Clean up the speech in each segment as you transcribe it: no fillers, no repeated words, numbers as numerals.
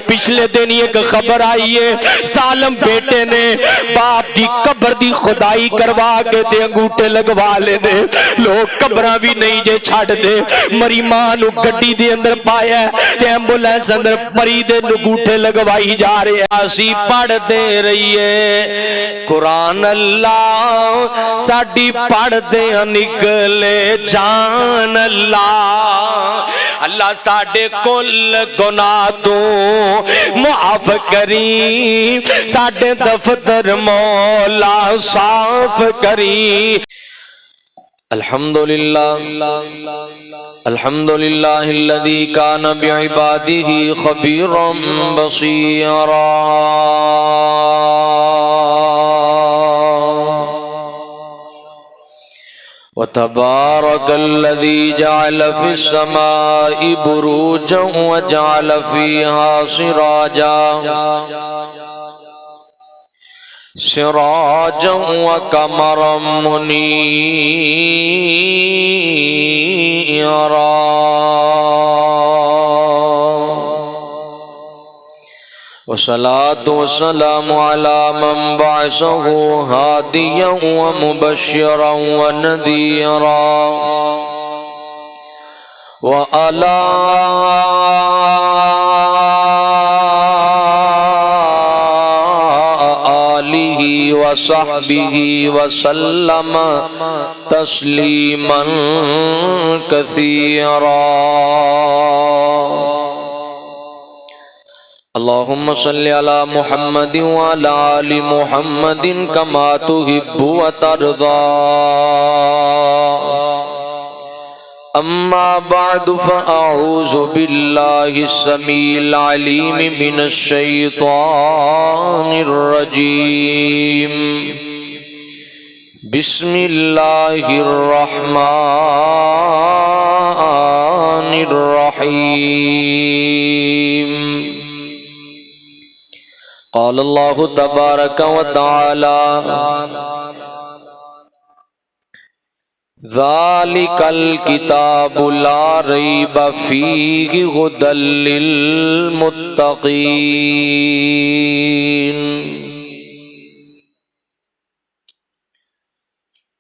پچھلے دن ایک خبر آئی ہے، ظالم بیٹے نے باپ دی قبر دی خدائی کروا کے تے انگوٹھے لگوا لے دے، لوگ قبراں بھی نہیں جے چھڑ دے، مری ماں نو گڈی دے اندر پایا تے ایمبولینس اندر مری دے انگوٹھے لگوائی جا رہے ہیں۔ اسی پڑھ دے رہیے قرآن، اللہ ساڈی پڑھ دے نکلے جان اللہ، اللہ ساڈے کل گناہ تو معاف کری، ساڈے دفتر مولا صاف کری۔ الحمدللہ الحمدللہ الذی کان بعبادہ خبیرا بصیرا، وتبارك الذي جعل في السماء بروجا وجعل فيها سراجا وقمرا منيرا، والصلاة والسلام على من بعثه هاديا ومبشرا ونذيرا، وعلى آله وصحبه وسلم تسليما كثيرا۔ اللهم صل على محمد وعلى آل محمد كما تحب وترضى، أما بعد فأعوذ بالله السميع العليم من الشيطان الرجيم، بسم الله الرحمن الرحيم۔ قال الله تبارك وتعالى: ذلك الكتاب لا ريب فيه هدى للمتقين۔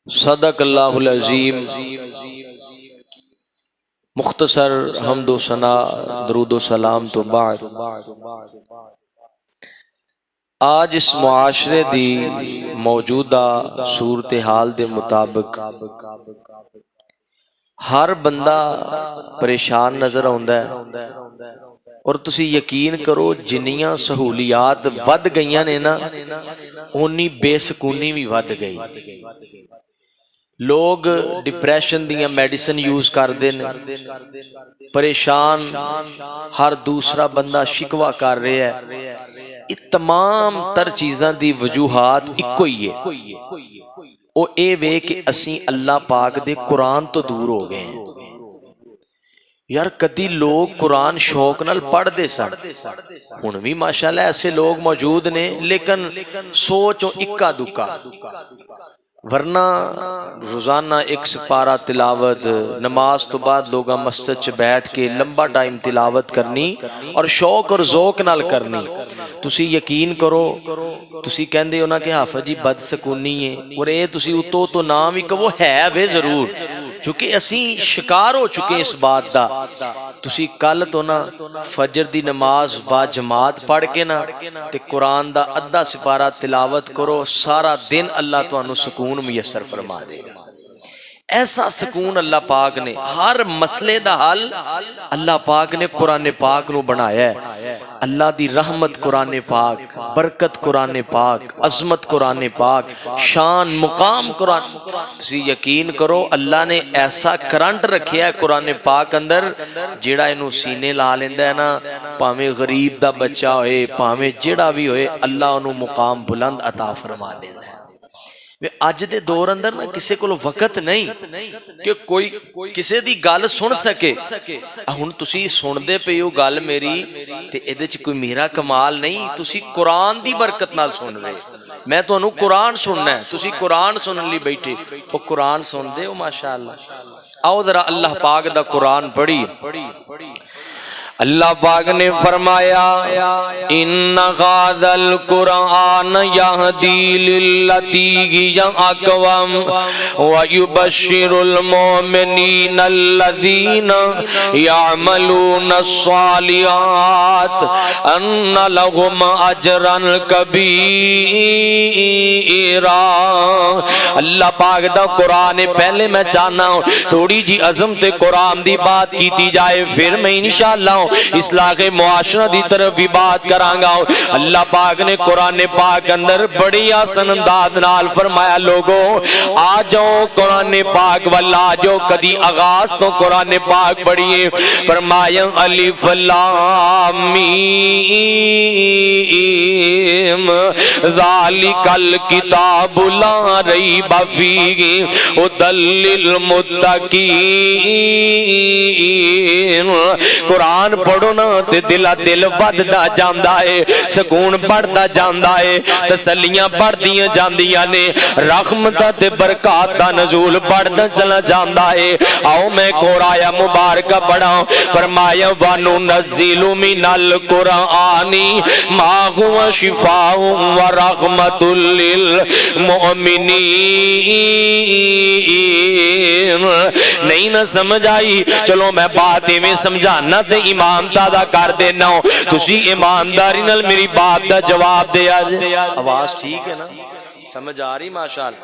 صدق اللہ العظیم۔ مختصر حمد و ثنا درود و سلام تو بعد، آج اس معاشرے دی موجودہ صورتحال دے مطابق ہر بندہ پریشان نظر آتا ہے، اور تسی یقین کرو جنیاں سہولیات ود گئیاں نے نا، اونی بے سکونی بھی ود گئی۔ لوگ ڈپریشن دیاں میڈیسن یوز کر دے، پریشان ہر دوسرا بندہ شکوہ کر رہے ہے۔ یہ تمام تر چیزاں دی وجوہات ایک ہی ہے، او اے وے کہ اسیں اللہ پاک دے قرآن تو دور ہو گئے ہیں۔ یار کدی لوگ قرآن شوق نال پڑھ دے سن، ہن بھی ماشاءاللہ ایسے لوگ موجود نے، لیکن سوچو اکا دکا، ورنہ روزانہ ایک سپارہ تلاوت، نماز تو بعد لوگاں مسجد چ بیٹھ کے لمبا ٹائم تلاوت کرنی اور شوق اور ذوق نال کرنی۔ تسی یقین کرو، تسی کہندے ہو نا کہ حافظ جی بد سکونی ہے، اور اے تسی اتو تو نام ہی کہ وہ ہے وے ضرور، چونکہ اسی شکار ہو چکے اس بات دا۔ تسی کل تو نا فجر دی نماز با جماعت پڑھ کے نا تے قرآن دا ادھا سپارہ تلاوت کرو، سارا دن اللہ تو انو سکون میسر فرما دے گا۔ ایسا سکون اللہ پاک نے، ہر مسئلے دا حل اللہ پاک نے قرآن پاک نو بنایا ہے۔ اللہ دی رحمت قرآن پاک، برکت قرآن پاک، عظمت قرآن پاک، شان مقام قرآن۔ تسی یقین کرو اللہ نے ایسا کرنٹ رکھیا ہے قرآن پاک اندر، جیڑا انو سینے لا لیندہ ہے نا، پاویں غریب دا بچہ ہوئے، پاویں جیڑا بھی ہوئے، اللہ انو مقام بلند عطا فرما دیندہ ہے۔ اج دے دور اندر نا کسے کو وقت نہیں کہ کوئی کسے دی گل سن سکے۔ ہن تسی سن دے پے ہو گل میری تے ایدے چ کوئی میرا کمال نہیں، تسی قرآن دی برکت نال سن رہے۔ میں تو انو قرآن سننا ہے، تسی قرآن سنن لی بیٹھے وہ قرآن سن دے ہو ماشاءاللہ۔ آؤ ذرا اللہ پاک دا قرآن پڑھی۔ اللہ پاک نے فرمایا ان ھذل قرآن یہدی للتی ہی اقوم ویبشر المؤمنین الذین یعملون الصالحات ان لهم اجرا کبیرا۔ اللہ پاک دا قرآن پہلے میں چاہنا ہوں تھوڑی جی عظمت قرآن دی بات کیتی جائے، پھر میں انشاءاللہ اصلاح معاشرہ دی طرف بھی بات کرانگا۔ اللہ پاک نے قرآن پاک اندر بڑی آسان انداز نال فرمایا لوگوں آ جاؤ قرآن پاک والا آ جاؤ، کدی آغاز تو قرآن پاک پڑھیے۔ فرمایا الف لام میم ذالک الکتاب لا ریب فیہ ھدی للمتقین۔ قرآن پڑھو نا تے دل وددا جاندا ہے، سکون بڑھدا جاندا ہے، تسلیاں بڑھدیاں جاندیاں نے، رحمتاں تے برکات دا نزول بڑھدا چلا جاندا ہے۔ آؤ میں قرآن مبارکہ پڑھاؤں۔ فرمایا وَنُنَزِّلُ مِنَ الْقُرْآنِ مَا هُوَ شِفَاءٌ وَرَحْمَةٌ لِّلْمُؤْمِنِينَ۔ نہیں نہ سمجھ آئی؟ چلو میں بات میں سمجھانا تے امام دادا کر دینا ہوں، تسی ایمانداری نال میری بات دا جواب دے آج۔ آواز ٹھیک ہے نا؟ سمجھ آ رہی ماشاءاللہ؟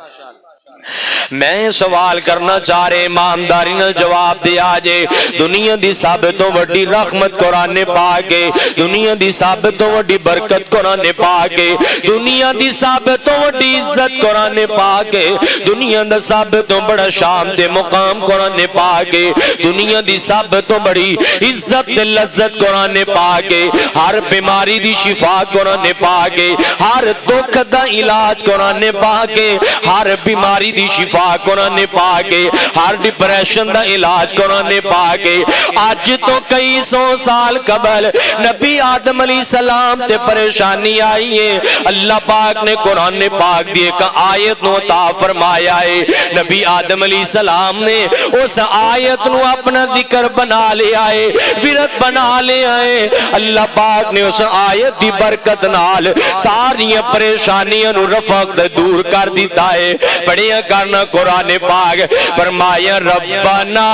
میں سوال کرنا چاہ رہے ایمانداری نال جواب دے آجے۔ دنیا دی سب تو وڈی رحمت قرآن پاک ہے، دنیا دی سب تو وڈی برکت قرآن پاک ہے، دنیا دی سب تو وڈی عزت قرآن پاک ہے، دنیا دا سب تو بڑا شان تے مقام قرآن پاک ہے، دنیا دی سب تو بڑی عزت تے لذت قرآن پاک ہے، ہر بیماری دی شفا قرآن پاک ہے، ہر دکھ دا علاج قرآن پاک ہے، ہر بیماری دی شفا قرآن پاک ہے، ہر ڈپریشن دا علاج قرآن پاک ہے۔ آج تو کئی سو سال قبل نبی آدم علیہ السلام تے پریشانی آئی ہے، اللہ پاک نے قرآن پاک دی ایک آیت نو عطا فرمایا ہے، نبی آدم علیہ السلام نے اس آیت نو اپنا ذکر بنا لیا ہے، ورد بنا لیا ہے۔ اللہ پاک نے اس آیت دی برکت نال ساری پریشانیاں نو رفع دور کر دیتا ہے۔ بڑے کرنا قرآن پاک فرمایا ربنا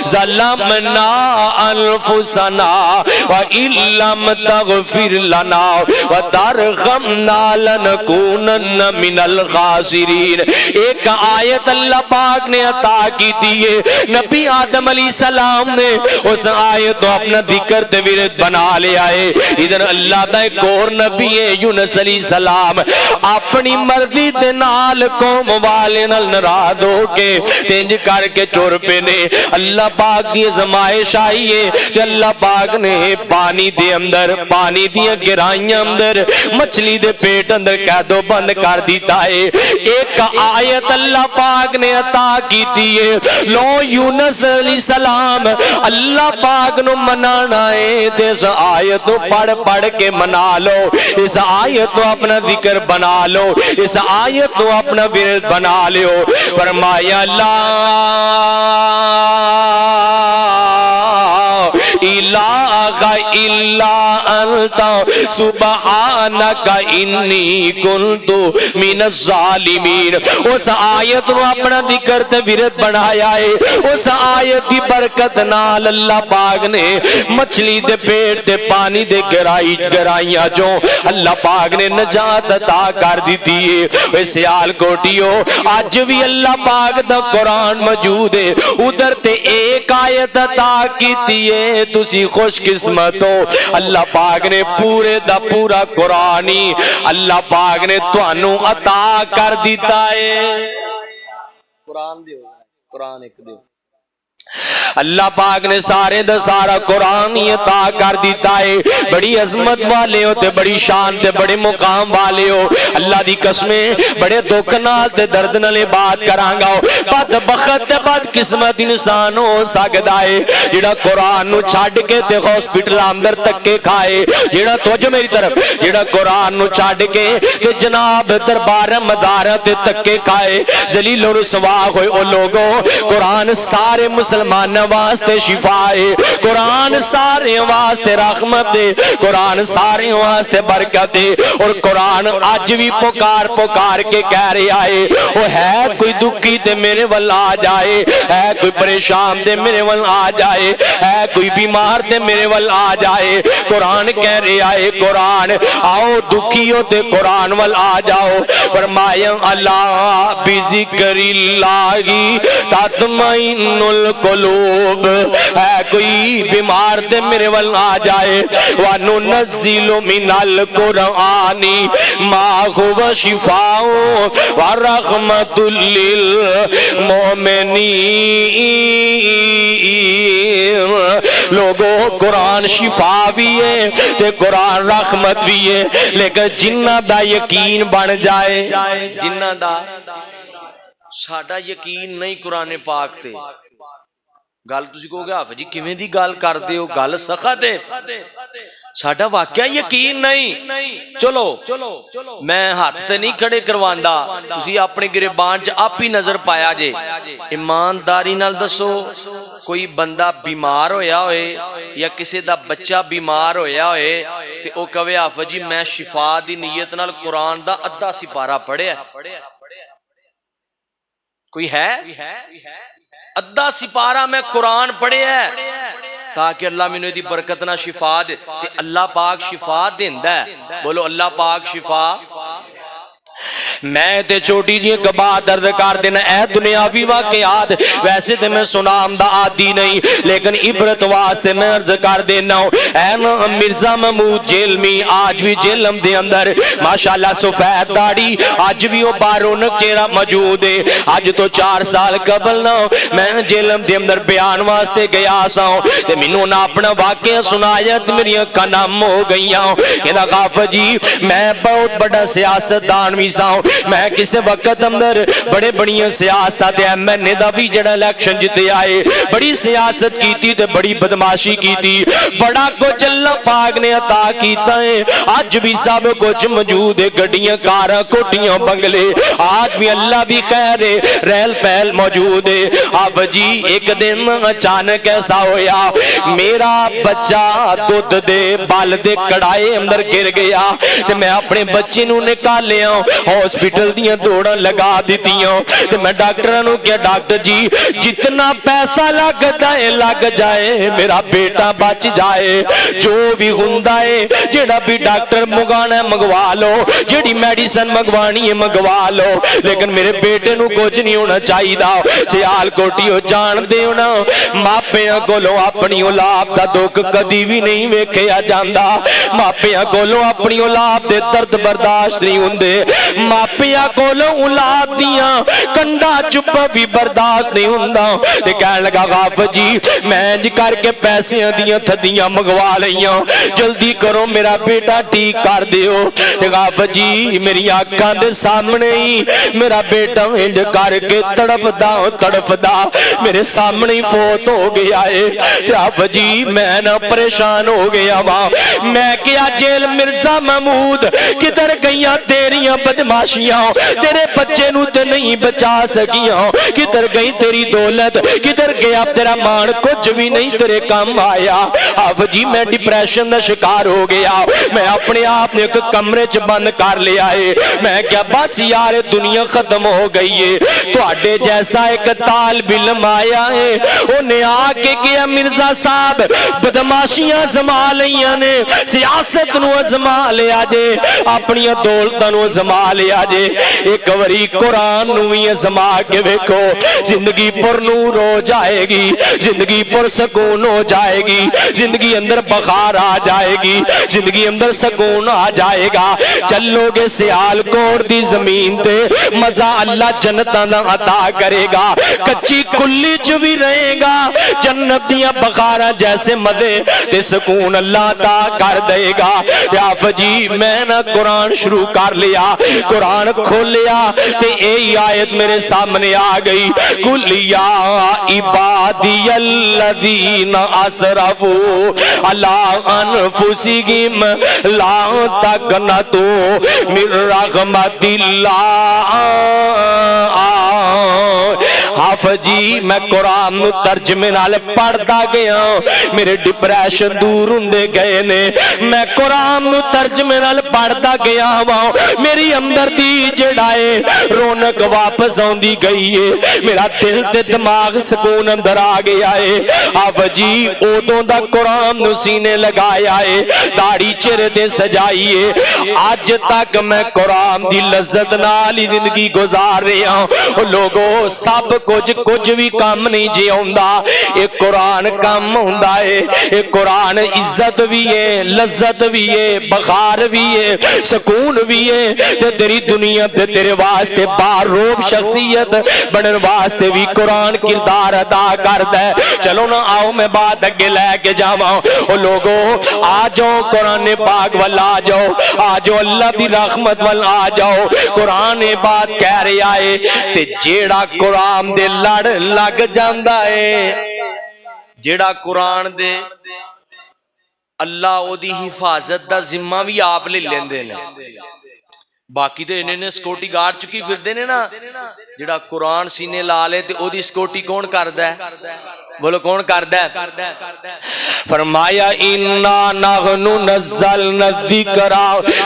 ظلمنا انفسنا وَإِن لَّمْ تَغْفِرْ لَنَا وَتَرْحَمْنَا لَنَكُونَنَّ مِنَ الْخَاسِرِينَ۔ ایک آیت اللہ پاک نے عطا کی دیئے، نبی آدم علیہ السلام نے اس آیت کو اپنا ذکر تے ورد بنا لیا ہے۔ ادھر اللہ دا ایک اور نبی ہے یونس علیہ السلام، اپنی مرضی دے نال قوم والے نال ناراض ہو کے تینج کر کے چور پہ نے اللہ پاک دی زمائش آئی ہے کہ اللہ پاک نے پانی دے اندر، پانی دیا گرائیاں اندر، مچھلی دے پیٹ اندر قید و بند کر دیتا ہے۔ ایک آیت اللہ پاک نے عطا کی دیئے، لو یونس علیہ السلام اللہ پاک نو منانا ہے، اس آیت نو پڑھ کے منا لو، اس آیت نو اپنا ذکر بنا لو، اس آیت نو اپنا ورد بنا لو۔ فرمایا لا الہ الا انت سبحانک انی کنت من الظالمین۔ اس آیت نو اپنا ذکر تے ورد بنایا ہے، اس آیت دی برکت نال اللہ پاک نے مچھلی دے پیٹ تے پانی دے گرائیاں جو اللہ پاک نے نجات عطا کر دیتی ہے۔ اے سیال کوٹیو آج بھی اللہ پاک دا قرآن موجود ہے، ادھر تے ایک آیت عطا کیتی ہے، تسی خوش قسمت ہو، اللہ پاک نے پورے دا پورا قرآنی اللہ پاک نے توانوں عطا کر دیتا ہے۔ قرآن دیو، قرآن ایک دیو، اللہ پاک نے سارے دا سارا قرآن ہی عطا کر دیتا ہے. بڑی عظمت والے ہو تے بڑی شان تے بڑے مقام والے ہو. اللہ دی قسمیں بڑے دکھ نال تے درد نال بات کرانگا ہو. بدبخت تے بد قسمت انسان ہو سکدا ہے جڑا قرآن نو چھڈ کے تے ہاسپٹل اندر تکے کھائے. جڑا توجہ میری طرف, جڑا قرآن نو چھڈ کے تے جناب دربار مدار تے تکے کھائے ذلیل و رسوا ہوئے. او لوگوں, قرآن سارے مسلمان واسطے شفا ہے, قرآن سارے واسطے رحمت ہے, قرآن سارے واسطے برکت ہے. اور قرآن آج بھی پکار پکار کے کہہ رہا ہے وہ ہے کوئی دکھی تے میرے ول آ جائے, ہے کوئی پریشان تے میرے ول آ جائے, ہے کوئی بیمار تے میرے ول آ جائے. قرآن کہہ رہا ہے قرآن آؤ دکھیو تے قرآن ول آ جاؤ. فرمایا اللہ بذکر اللہ تطمئن القلوب, ہے کوئی بیمار تے میرے ول آ جائے. وَنُنَزِّلُ مِنَ الْقُرْآنِ مَا هُوَ شِفَاءٌ وَرَحْمَةٌ لِّلْمُؤْمِنِينَ. لوگوں, قرآن شفا بھی ہے تے قرآن رحمت بھی ہے, لیکن جنہ دا یقین بن جائے, جنہ دا ساڈا یقین نہیں قرآن پاک تے. گل تسی کہو گے حافظ جی کیویں دی گل کردے ہو, گل سخت ہے. ساڈا واقعہ یقین نہیں. چلو میں ہاتھ تے نہیں کھڑے کرواندا, تسی اپنے گریبان چ آپ ہی نظر پایا جے. ایمانداری نال دسو کوئی بندہ بیمار ہویا ہوئے یا کسی دا بچہ بیمار ہویا ہوئے تے او کہے حافظ جی میں شفا دی نیت نال قرآن دا ادھا سپارہ پڑھیا. کوئی ہے ادھا سپارہ میں قرآن پڑھے ہے تاکہ اللہ میں نے دی برکت نہ شفا دے. تے اللہ پاک شفا دیندا ہے. بولو اللہ پاک شفا. میں تے چھوٹی جی ایک بات عرض کر دینا, اے دنیاوی واقعات ویسے تے میں سنام دا عادی نہیں, لیکن عبرت واسطے میں عرض کر دینا ہوں. اے مرزا محمود جیلمی آج بھی جیلم دے اندر ماشاءاللہ سفید داڑھی آج بھی وہ بارونک چہرہ موجود ہے. آج تو 4 سال قبل نہ میں جیلم دے اندر بیان واسطے گیا سا ہوں تے مینوں نہ اپنا واقعہ سنایا تے میری اکھاں نم ہو گئیاں. کہندا غافر جی میں بہت بڑا سیاستدان بھی سا ہوں, میں کسی وقت اندر بڑے بڑیاں سیاست ایم این اے دا بھی جڑا الیکشن جتے آئے, بڑی سیاست کیتی تے بڑی بدماشی کیتی, بڑا کچھ اللہ پاک نے عطا کیتا ہے. آج بھی سب کچھ موجود ہے, گڈیاں کاراں کوٹیاں بنگلے, آج بھی اللہ بھی خیر ہے, ریل پہل موجود ہے. اب جی ایک دن اچانک ایسا ہویا میرا بچہ دودھ دے بال دے کڑائے اندر گر گیا تے میں اپنے بچے نو نکالیا ہاسپٹل دیاں دوڑاں لگا دیتیاں تے میں ڈاکٹرانوں کیا ڈاکٹر جی جتنا پیسہ لگتا ہے لگ جائے میرا بیٹا بچ جائے, جو بھی ہوندا ہے جڑا بھی ڈاکٹر منگانا ہے منگوا لو, جڑی میڈیسن منگوانی ہے منگوا لو, لیکن میرے بیٹے نو کچھ نہیں ہونا چاہیے. سیال کوٹیو جان دے ہونا ماپیاں کولوں اپنی اولاد دا دکھ کدی بھی نہیں ویکھیا جاندا, ماپیاں کولوں اپنی اولاد دے درد برداشت نہیں ہوندے, ماپیاں کولوں اولاد دیاں کنڈا چپ بھی برداشت نہیں ہوندا. تے کہن لگا غافر جی میں انج کر کے پیسیاں دیاں تھدیاں منگوا لئیاں, جلدی کرو میرا بیٹا ٹھیک کر دیو. تے غافر جی میری آنکھاں دے سامنے ہی میرا بیٹا انج کر کے تڑپدا میرے سامنے ہی فوت ہو گیا ہے. تے غافر جی میں نہ پریشان ہو گیا وا, میں کیا جیل مرزا محمود کدھر گئیاں تیریاں بدماشیاں, تیرے بچے نو تے نہیں بچا سکیاں, کدھر گئی تیری دولت, کدھر گیا تیرا مان, کچھ بھی نہیں تیرے کام آیا. اب جی میں ڈپریشن دا شکار ہو گیا, میں اپنے آپ نے ایک کمرے چ بند کر لیا ہے. میں کیا بس یار دنیا ختم ہو گئی ہے. تواڈے جیسا ایک طالب علم آیا ہے, انہیں آ کے کیا مرزا صاحب بدماشیاں زما لیاں نے, سیاست نو ازما لیا جے, اپنی دولتاں نو ازما لیا جے ایک وری قرآن نوی ازما کے ویکھو زندگی پر نور ہو جائے گی زندگی پر سکون ہو جائے گی زندگی اندر بخار آ جائے گی زندگی اندر سکون آ جائے گا چلو گے سیال کوڑ دی زمین تے مزہ اللہ جنتاں دا عطا کرے گا کچی کلی چ بھی رہے گا جنت دیاں بخاراں جیسے مزے تے سکون اللہ عطا کر دے گا یا فجی میں نہ قرآن شروع کر لیا قرآن کھولیا تے اے آیت میرے سامنے آ گئی قل یا عبادی الذین اسرفوا علی انفسہم لا تقنطوا من رحمت اللہ حافظی میں قرآن ترجمے نال پڑھتا گیا میرے ڈپریشن دور ہوندے گئے نے میں قرآن ترجمے نال پڑھتا گیا میری اندر دی جڑائے رونق واپس آندی گئی ہے میرا دل تے دماغ سکون اندر آ گیا ہے حافظی اودوں دا قرآن نو سینے لگایا ہے داڑھی چہرے تے سجائی ہے آج تک میں قرآن دی لذت نال ہی زندگی گزار رہا ہوں لوگوں سب کچھ بھی کام نہیں جی ہوندا ایک قرآن کام ہوندا ہے ایک قرآن عزت بھی ہے لذت بھی ہے بخار بھی ہے سکون بھی ہے تے تیری دنیا تے تیرے واسطے باروب شخصیت بنن واسطے بھی قرآن کردار ادا کردا ہے چلو نا آؤ میں بات اگے لے کے جاواں او لوگوں آ جاؤ قرآن پاک وال آ جاؤ آ جاؤ اللہ دی رحمت وال آ جاؤ قرآن بات کہہ رہا ہے تے جیڑا قرآن دے لڑ لگ جاندا ہے جیڑا قرآن دے اللہ او دی حفاظت دا ذمہ بھی آپ لے لیندے نے باقی تے انہیں نے سکوٹی گارڈ چکی پھر دینے نا جڑا قرآن سینے لا لے تے او دی سکوٹی کون کردا ہے بولو کون کردا ہے فرمایا انا نحن نزلنا الذکر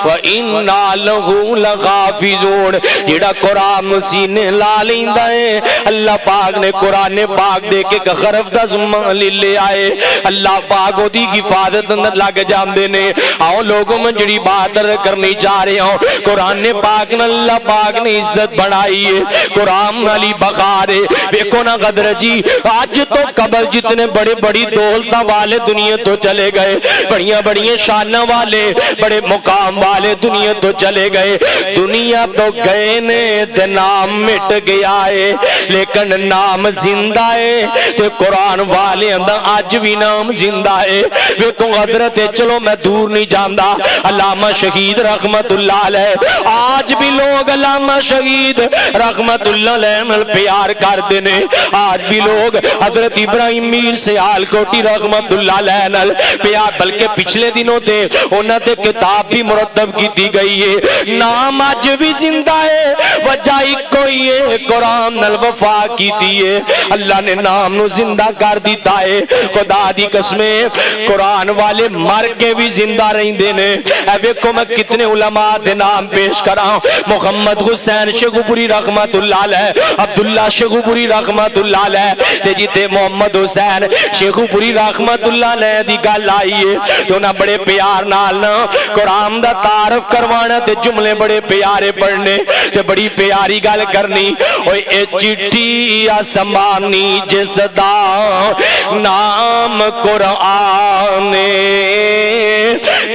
و انا لہ لحافظون جڑا قرآن سینے لا لیندا ہے اللہ پاک نے قرآن پاک دے کے غرف دا ذمہ لے لے آئے اللہ پاک دی حفاظت اندر لگ جاندے نے آؤ لوگوں میں جڑی بات کرنی چاہ رہے ہوں قرآن پاک نے اللہ پاک نے عزت بڑھائی ہے قرآن علی بخار ہے دیکھو نا غدر جی آج تو قبل جتنے بڑے بڑی دولتہ والے دنیا تو چلے گئے بڑیاں بڑیاں شانہ والے بڑے مقام والے دنیا تو چلے گئے دنیا تو گئے نے تے نام مٹ گیا ہے لیکن نام زندہ ہے تے قرآن والے اندر آج بھی نام زندہ ہے ویکو حضرت چلو میں دور نہیں جاندا علامہ شہید رحمت اللہ علیہ آج بھی لوگ علامہ شہید رحمت اللہ علیہ پیار کر دینے آج بھی لوگ حضرت ابراہیم میر سیال کوٹی رحمت اللہ علیہ پیار بلکہ پچھلے دنوں تے انہوں تے کتاب بھی مرتب کی دی گئی ہے نام آج بھی زندہ ہے وجہ کوئی ہے قرآن نل وفا کی دیئے اللہ نے نام نو زندہ کر دیتا ہے خدا دی قسمیں قرآن والے مر کے بھی زندہ رہیں دینے اے ویکو میں کتنے علماء دے نام پیش کراؤں محمد حسین شیخوپوری رحمت اللہ علیہ عبداللہ شیخوپوری رحمت اللہ علیہ تے جیتے محمد حسین شیخوپوری رحمت اللہ علیہ دی گل آئیے تو نہ بڑے پیار نالنا قرآن دا تعارف کروانا تے جملے بڑے پیارے پڑھنے تے بڑی پیاری گل کرنی اوہ اے چٹھی آسمانی جس دا نام قرآن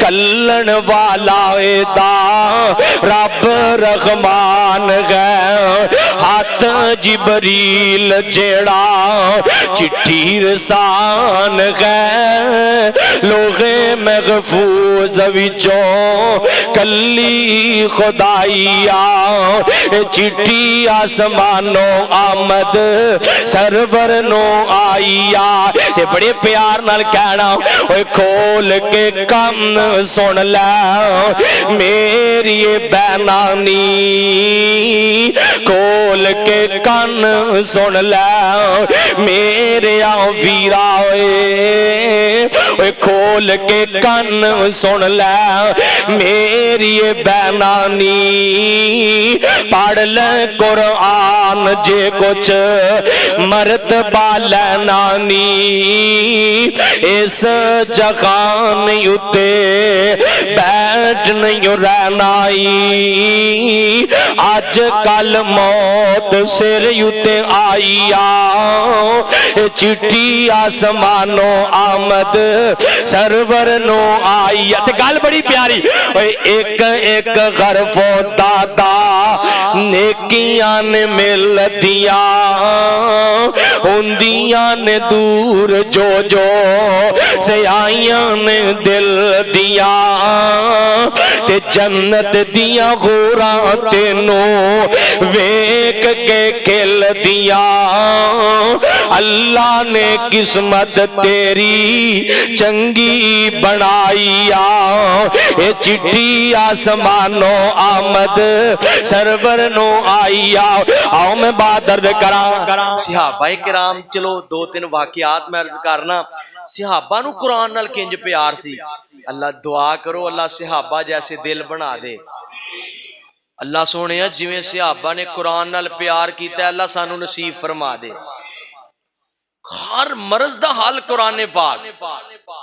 کلن والا دا رب رحمان گئے ہاتھ جبریل جیڑا چٹھی رسان گئے لوگ محفوظ وچوں کلی خدائیا چٹھی آسمانوں آمد سرور نو آئیا یہ بڑے پیار نال کہنا اوہ کھول کے کم سن لے میری بینانی کھول کے کن سن لے میرے آن ویرا ہوئے کھول کھول کے کن سن لے میری بینانی، پڑھ لے قرآن جے کچھ مرتبہ لینانی، اس جگان اتے بیٹھ نہیں رہنائی، آج کل موت سر اتے آئی چٹھی آسمانوں آمد سرور نو آئی۔ گل بڑی پیاری، ایک ایک غرف و دادا نیکیاں نے مل دیا، ہوندیاں نے دور جو جو سیائیاں نے دل دیا، تے جنت دیا غوراں تینوں ویک کے کھل دیا، اللہ نے قسمت تیری چنگی بنائی اے چٹھی آسمانوں آمد سرور نو آئی آؤ میں بات درد کراں۔ صحابہ کرام، چلو دو تین واقعات میں عرض کرنا، صحابہ نو قرآن نال کنج پیار سی، اللہ دعا کرو اللہ صحابہ جیسے دل بنا دے۔ اللہ سونے جویں صحابہ نے قرآن نال پیار کیتا ہے اللہ سانو نصیب فرما دے۔ ہر مرض دا حال قرآن پاک۔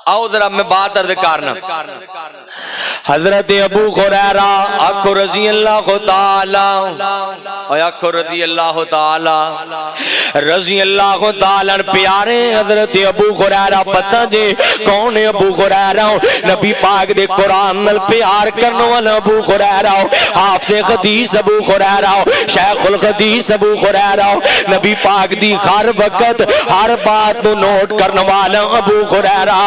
آؤ ذرا میں بات عرض کرنا، حضرت ابو ہریرہ آکھو رضی اللہ تعالی، آکھو رضی اللہ تعالی، رضی اللہ تعالی پیارے حضرت ابو ہریرہ، پتہ جے کون ہے ابو ہریرہ؟ نبی پاک دے قرآن نال پیار کرنے والا ابو ہریرہ، حافظ حدیث ابو ہریرہ، شیخ الحدیث ابو ہریرہ، نبی پاک دی ہر وقت ہر بات نو نوٹ کرنے والا ابو ہریرہ۔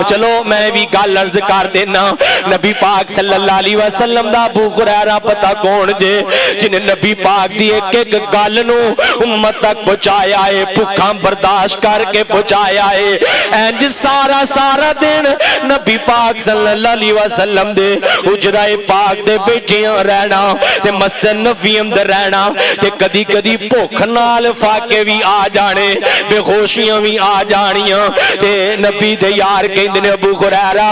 چلو میں بھی گل عرض کر دینا، نبی پاک صلی اللہ علیہ وسلم دا ابو ہریرہ پتہ کون جے؟ جنہیں نبی پاک دی ایک ایک گل نو امت تک پہنچایا ہے، بھوکاں برداشت کر کے پہنچایا ہے۔ انج سارا سارا دن نبی پاک صلی اللہ علیہ وسلم دے حجرہ پاک دے بیٹھیاں رہنا تے مسجد نبوی اندر رہنا، تے کدی کدی بھوک نال فاقے بھی آ جانے، بے ہوشیاں بھی آ جانیاں، تے نبی دے یار کہندے نے ابو ہریرہ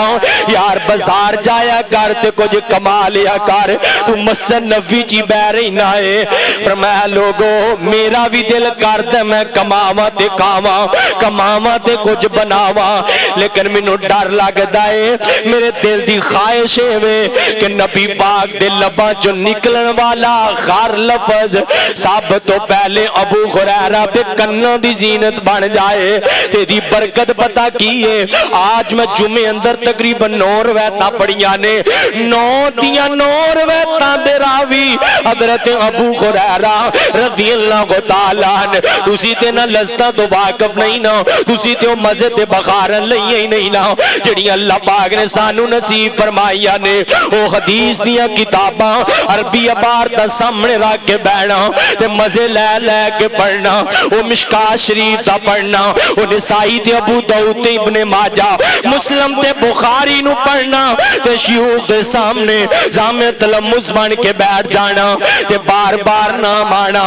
یار بازار جایا کر تے کچھ کما لیا کر، تو مسجد نبوی چی بہ رہنا ہے۔ فرمایا لوگو میرا بھی دل کردا میں کماواں تے کھاواں، کماواں تے کچھ بناواں، لیکن مینوں ڈر لگدا ہے، میرے دل دی خواہش ہے کہ نبی پاک دے لباں چوں نکلن والا ہر لفظ سب تو پہلے ابو ہریرہ دے کناں دی زینت بن جائے۔ تیری برکت پتہ کی ہے؟ آج میں جمعے اندر تقریباً 9 روایتاں پڑھیاں نے، 9 دیاں 9 روایتاں دے راوی حضرت ابو ہریرہ رضی اللہ تعالی عنہ۔ تسی تے نہ لذتاں تو واقف نہیں نا، تسی تے مزے تے بخاراں لئی نہیں نا جڑیاں اللہ پاک نے سانو نصیب فرمائیاں نے۔ او حدیث دیاں کتاباں عربی عبارتاں سامنے رکھ کے بیٹھنا تے مزے لے لے کے پڑھنا، او مشکات شریف دا پڑھنا، او نسائی تے ابو داؤد تے ابن ماجہ مسلم تے بخاری نو پڑھنا تے شیوخ دے سامنے جامع تلمذ بن کے بیٹھ جانا تے بار بار نام آنا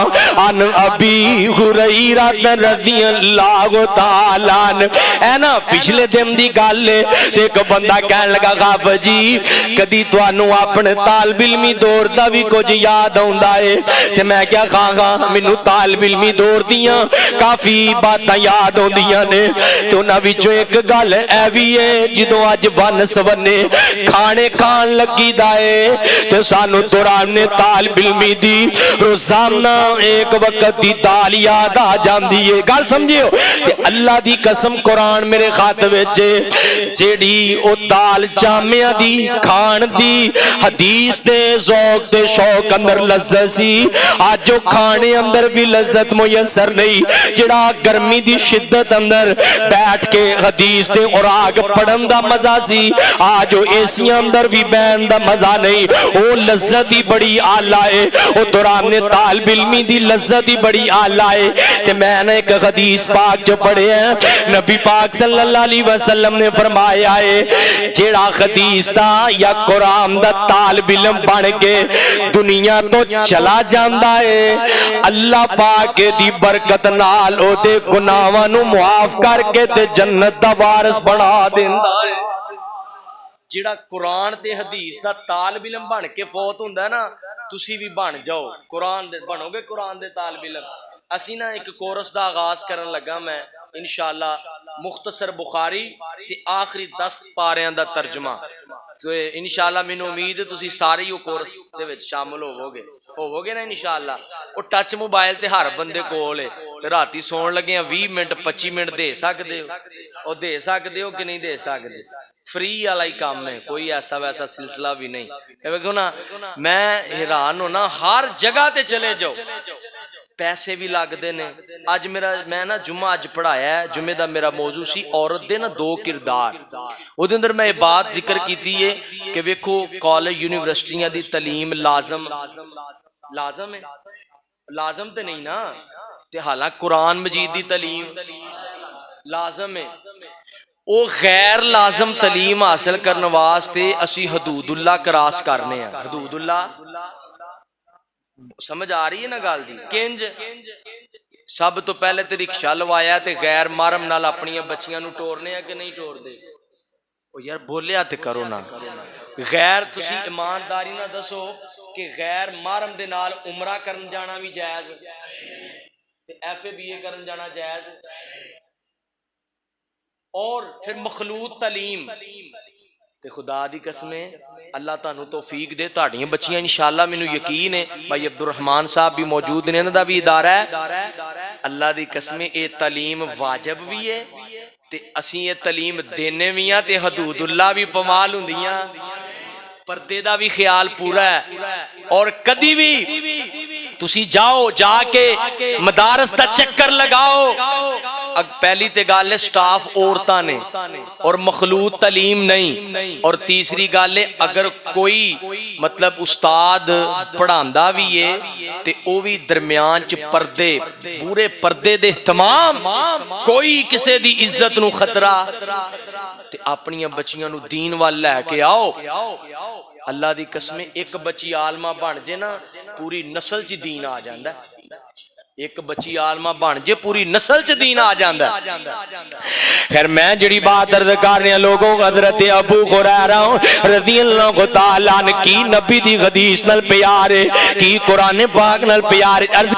ان ابی ہریرہ رضی اللہ تعالی عنہ۔ اے نا پچھلے دن دی گل ہے، ایک بندہ کہن لگا غافر جی کدی تانوں اپنے طالب علمی دور دا بھی کچھ یاد آوندا ہے؟ تے میں کیا کہاں مینوں طالب علمی دور دیاں کافی باتاں یاد ہوندیاں نے، تے انہاں وچوں ایک گل اے وی ہے جدوں اج ون سونے کھانے کھان لگی دا ہے تے سانو دوران طالب علمی دی روزانہ ایک وقت دی دال یاد آ جاندی ہے۔ گل سمجھیو تے اللہ دی قسم قرآن میرے خط وچ جیڑی او دال جامعہ دی کھان دی حدیث دے ذوق دے شوق اندر لذت سی، آج جو کھانے اندر بھی لذت میسر نہیں، جڑا گرمی دی شدت اندر بیٹھ کے حدیث دے اوراق پڑھن دا مزہ سی، آج جو ایسیاں اندر بھی بین دا مزہ نہیں، او لذت ہی بڑی آلہ ہے، او دوران طالب علمی دی لذت ہی بڑی آلہ ہے۔ تے میں نے ایک حدیث پاک جو پڑھے ہیں، نبی پاک صلی اللہ علیہ وسلم نے فرمایا ہے جیڑا حدیث دا یا قرآن دا طالب علم بن کے دنیا تو چلا جاندا ہے، اللہ پاک دی برکت نال او دے گناہاں نو معاف کر کے تے جنت دا وارث بنا دیندا ہے۔ ਜਿਹੜਾ ਕੁਰਾਨ ਤੇ ਹਦੀਸ ਦਾ ਤਾਲਬ ਇਲਮ ਬਣ ਕੇ ਫੌਤ ਹੁੰਦਾ ਨਾ, ਤੁਸੀਂ ਵੀ ਬਣ ਜਾਓ ਕੁਰਾਨ ਦੇ, ਬਣੋਗੇ ਕੁਰਾਨ ਦੇ ਤਾਲਬ ਇਲਮ। ਅਸੀਂ ਨਾ ਇੱਕ ਕੋਰਸ ਦਾ ਆਗਾਜ਼ ਕਰਨ ਲੱਗਾ ਮੈਂ انشاءاللہ مختصر بخاری تے آخری 10 پاریاں دا ترجمہ تو انشاءاللہ میں امید ہے تسی سارے ہی کورس دے وچ شامل ہوو گے نا انشاءاللہ۔ او ٹچ موبائل تے ہر بندے کول ہے تے راتی سون لگے 20 منٹ 25 منٹ دے سکدے ہو، او دے سکدے ہو کہ نہیں دے سکدے؟ فری والا ہی کام ہے، کوئی ایسا ویسا سلسلہ بھی نہیں۔ دیکھو نا میں حیران ہونا، ہر جگہ تے چلے جاؤ پیسے بھی لگ دے نے۔ اج میرا میں نا جمعہ اج پڑھایا ہے، جمعے دا میرا موضوع سی عورت دے نا 2 کردار۔ او دے اندر میں یہ بات ذکر کیتی ہے کہ ویکھو کالج یونیورسٹیاں دی تعلیم لازم ہے، لازم تے نہیں نا، تے حالانکہ قرآن مجید دی تعلیم لازم ہے۔ او غیر لازم تعلیم حاصل کرنے واسطے اسی حدود اللہ کراس کرنے ہیں۔ حدود اللہ سمجھ آ رہی ہے نا گل دی؟ کنج سب تو پہلے تے رکشہ لوایا تے غیر محرم نال اپنی بچیاں نو ٹورنے ہیں کہ نہیں ٹور دے؟ او یار بولیا تے کرو نا، غیر تسی ایمانداری نہ دسو کہ غیر محرم دے نال عمرہ کرن جانا بھی جائز تے ایف اے بی اے کرن جانا جائز، اور پھر مخلوط تعلیم تے خدا دی قسمیں اللہ تانوں توفیق دے، تہاڈیاں بچیاں انشاءاللہ مینوں یقین ہے بھائی عبدالرحمان صاحب بھی موجود نے، انہاں دا بھی ادارہ ہے، اللہ دی قسمیں اے تعلیم واجب بھی ہے تے اسی یہ تعلیم دینے بھی ہیں تے حدود اللہ بھی پمال ہوندیاں، پردے دا بھی خیال پورا ہے۔ اور کدی بھی تسی جاؤ جا کے مدارس دا چکر لگاؤ، پہلی تے گالے سٹاف عورتاں نے اور مخلوط تعلیم نہیں، اور تیسری گالے اگر کوئی مطلب استاد پڑھاندا بھی ہے تے او بھی درمیان چ پردے، پورے پردے دے اہتمام، کوئی کسے دی عزت نو خطرہ، تے اپنی بچیاں نو دین وال لے کے آؤ۔ اللہ دی قسمیں ایک بچی عالمہ بن جے نا پوری نسل چ دین آ جاندا ہے، ایک بچی عالمہ بن جے پوری نسل چ دین آ جاندا ہے۔ خیر میں جڑی بات عرض کر رہے ہیں لوگوں، حضرت ابو ہریرہ رضی اللہ تعالیٰ عنہ کی نبی دی حدیث نال پیارے کی قرآن پاک نال پیارے عرض